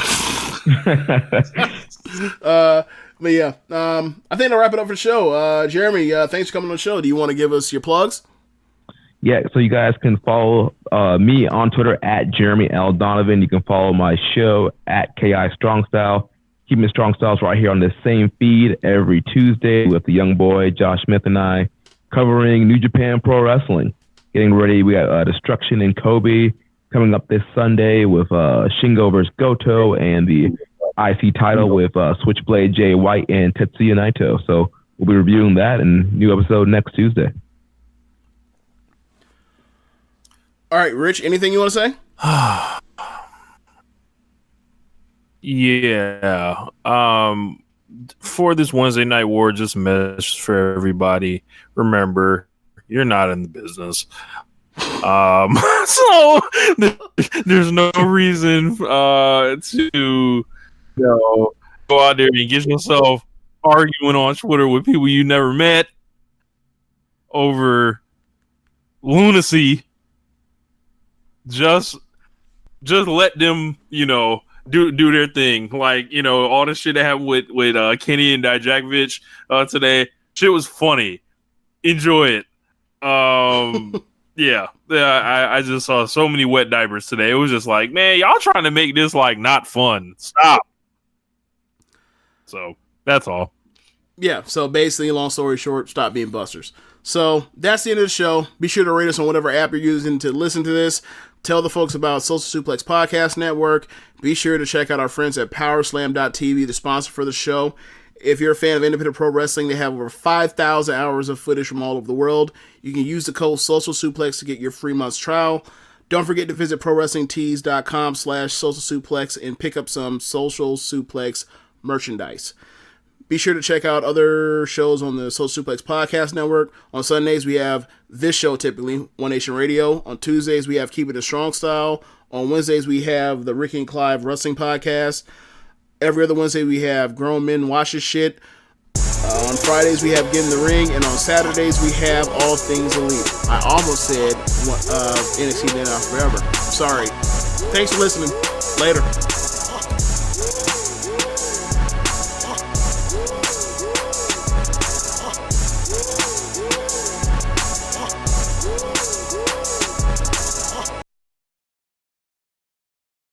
But yeah, I think I'll wrap it up for the show. Jeremy, thanks for coming on the show. Do you want to give us your plugs? Yeah, so you guys can follow me on Twitter at Jeremy L. Donovan. You can follow my show at KI Strong Style. Keepin It Strong Style is right here on the same feed every Tuesday with the young boy Josh Smith and I covering New Japan Pro Wrestling. Getting ready, we got Destruction in Kobe coming up this Sunday with Shingo versus Goto and the IC title with Switchblade Jay White and Tetsuya Naito. So we'll be reviewing that and new episode next Tuesday. All right, Rich, anything you want to say? Yeah. For this Wednesday Night War, just a message for everybody. Remember, you're not in the business. So there's no reason to go out there and get yourself arguing on Twitter with people you never met over lunacy. Just let them, you know, do their thing. Like, you know, all the shit that happened with Kenny and Dijakovic today. Shit was funny. Enjoy it. Yeah. I just saw so many wet diapers today. It was just like, man, y'all trying to make this like not fun. Stop. So that's all. Yeah. So basically, long story short, stop being busters. So that's the end of the show. Be sure to rate us on whatever app you're using to listen to this. Tell the folks about Social Suplex Podcast Network. Be sure to check out our friends at Powerslam.tv, the sponsor for the show. If you're a fan of independent pro wrestling, they have over 5,000 hours of footage from all over the world. You can use the code Social Suplex to get your free month's trial. Don't forget to visit ProWrestlingTees.com/Social Suplex and pick up some Social Suplex merchandise. Be sure to check out other shows on the Social Suplex Podcast Network. On Sundays, we have this show typically, One Nation Radio. On Tuesdays, we have Keepin It Strong Style. On Wednesdays, we have the Ricky and Clive Wrestling Podcast. Every other Wednesday, we have Grown Men Watch This Shit. On Fridays, we have Get in the Ring. And on Saturdays, we have All Things Elite. I almost said NXT Then Out Forever. I'm sorry. Thanks for listening. Later.